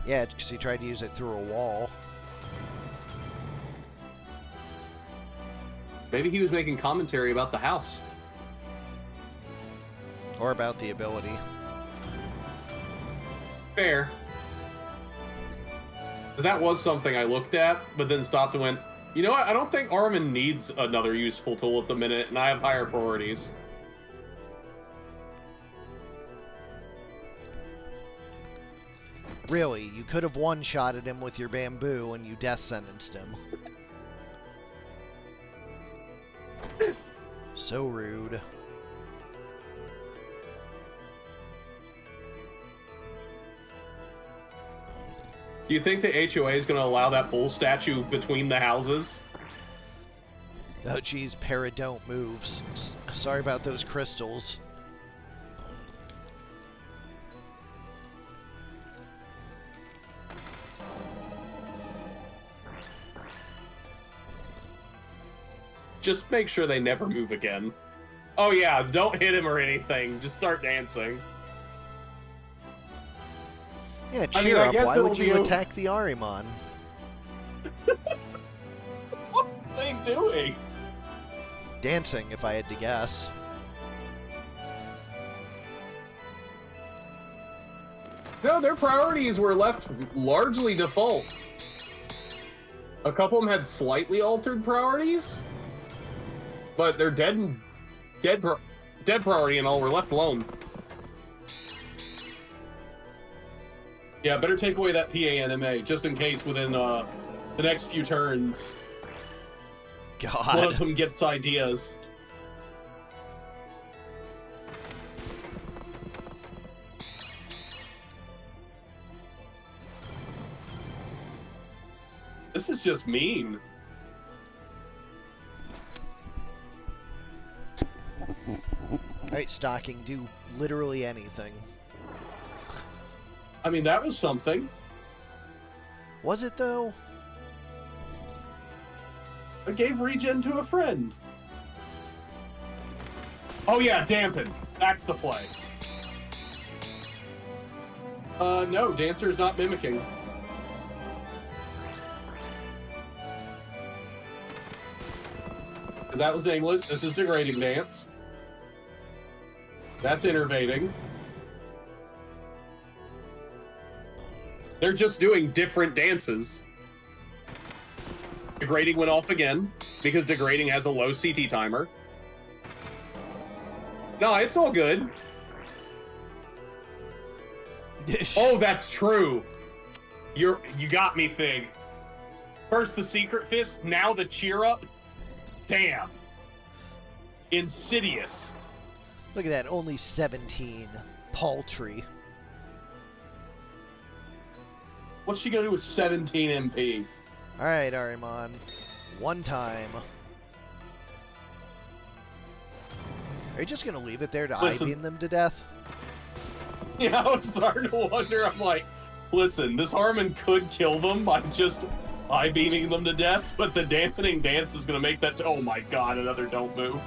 Yeah, because he tried to use it through a wall. Maybe he was making commentary about the house. Or about the ability. Fair. That was something I looked at, but then stopped and went, you know what? I don't think Armin needs another useful tool at the minute, and I have higher priorities. Really, you could have one-shotted him with your bamboo and you death sentenced him. So rude. Do you think the HOA is going to allow that bull statue between the houses? Oh geez, Para don't moves. Sorry about those crystals. Just make sure they never move again. Oh yeah, don't hit him or anything. Just start dancing. Yeah, I mean, cheer I up. guess Why it'll would be you a- attack the Ahriman? What are they doing? Dancing, if I had to guess. No, their priorities were left largely default. A couple of them had slightly altered priorities, but they're dead priority and all were left alone. Yeah, better take away that PA anime just in case within the next few turns God. one of them gets ideas. This is just mean. Alright, Stocking, do literally anything. I mean, that was something. Was it, though? I gave regen to a friend. Oh yeah, dampen. That's the play. No, Dancer is not mimicking. Because that was nameless. This is degrading dance. That's innervating. They're just doing different dances. Degrading went off again because degrading has a low CT timer. No, it's all good. Oh, that's true. You got me, Fig. First the secret fist, now the cheer up. Damn. Insidious. Look at that, only 17. Paltry. What's she gonna do with 17 MP? Alright, Ahriman. One time. Are you just gonna leave it there to Listen. I-beam them to death? Yeah, I was starting to wonder. I'm like, listen, this Harmon could kill them by just I-beaming them to death, but the dampening dance is gonna make that. Oh my god, another don't move.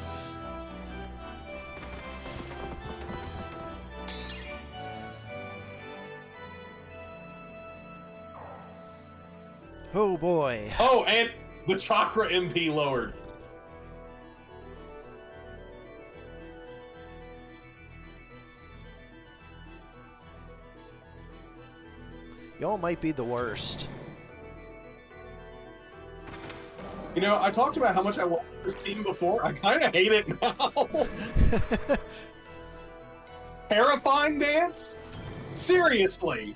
Oh boy. Oh, and the chakra MP lowered. Y'all might be the worst. You know, I talked about how much I love this team before. I kind of hate it now. Terrifying dance? Seriously?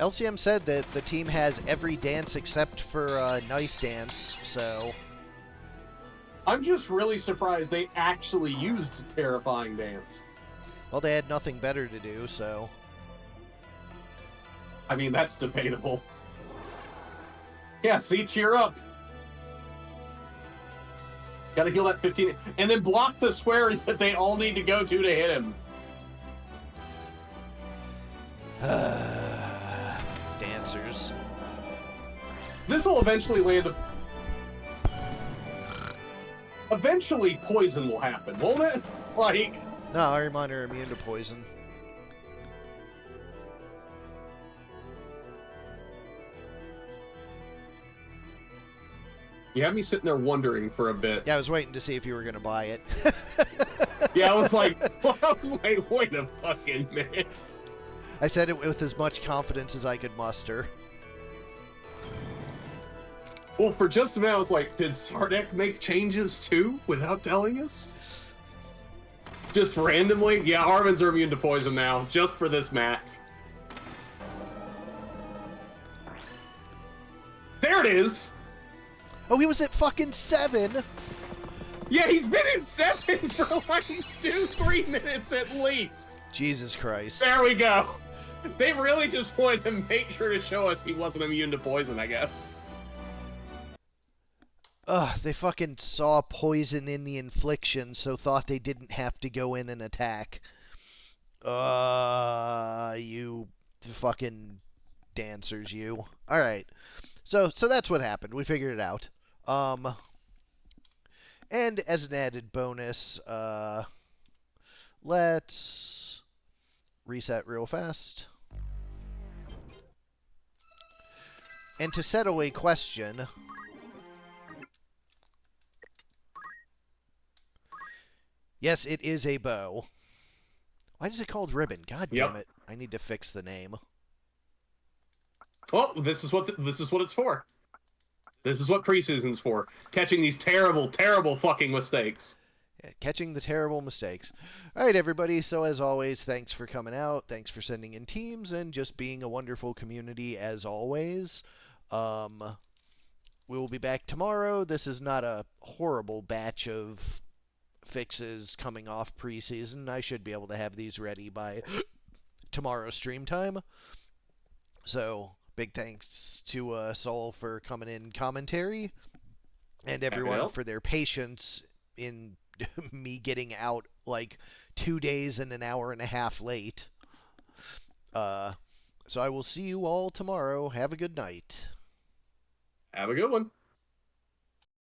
LCM said that the team has every dance except for knife dance, so... I'm just really surprised they actually used terrifying dance. Well, they had nothing better to do, so... I mean, that's debatable. Yeah, see, cheer up. Gotta heal that 15, and then block the square that they all need to go to hit him. Dancers. This will eventually land a... Eventually, poison will happen, won't it? Like... No, Ahriman are immune to poison. You had me sitting there wondering for a bit. Yeah, I was waiting to see if you were going to buy it. Yeah, I was like, wait a fucking minute. I said it with as much confidence as I could muster. Well, for just a minute, I was like, did Sardek make changes too without telling us? Just randomly? Yeah, Harmons are immune to poison now, just for this match. There it is! Oh, he was at fucking 7! Yeah, he's been in 7 for like 2-3 minutes at least. Jesus Christ. There we go. They really just wanted to make sure to show us he wasn't immune to poison, I guess. Ugh, they fucking saw poison in the infliction, so thought they didn't have to go in and attack. You fucking dancers, you. Alright. So that's what happened. We figured it out. And as an added bonus, let's reset real fast. And to settle a question, yes, it is a bow. Why is it called ribbon? God damn it! I need to fix the name. Well, this is what it's for. This is what preseason's for. Catching these terrible, terrible fucking mistakes. Catching the terrible mistakes. All right, everybody. So as always, thanks for coming out. Thanks for sending in teams and just being a wonderful community as always. We will be back tomorrow. This is not a horrible batch of fixes coming off preseason. I should be able to have these ready by tomorrow's stream time. So big thanks to Saul for coming in commentary and everyone for their patience in me getting out like 2 days and an hour and a half late. So I will see you all tomorrow. Have a good night. Have a good one.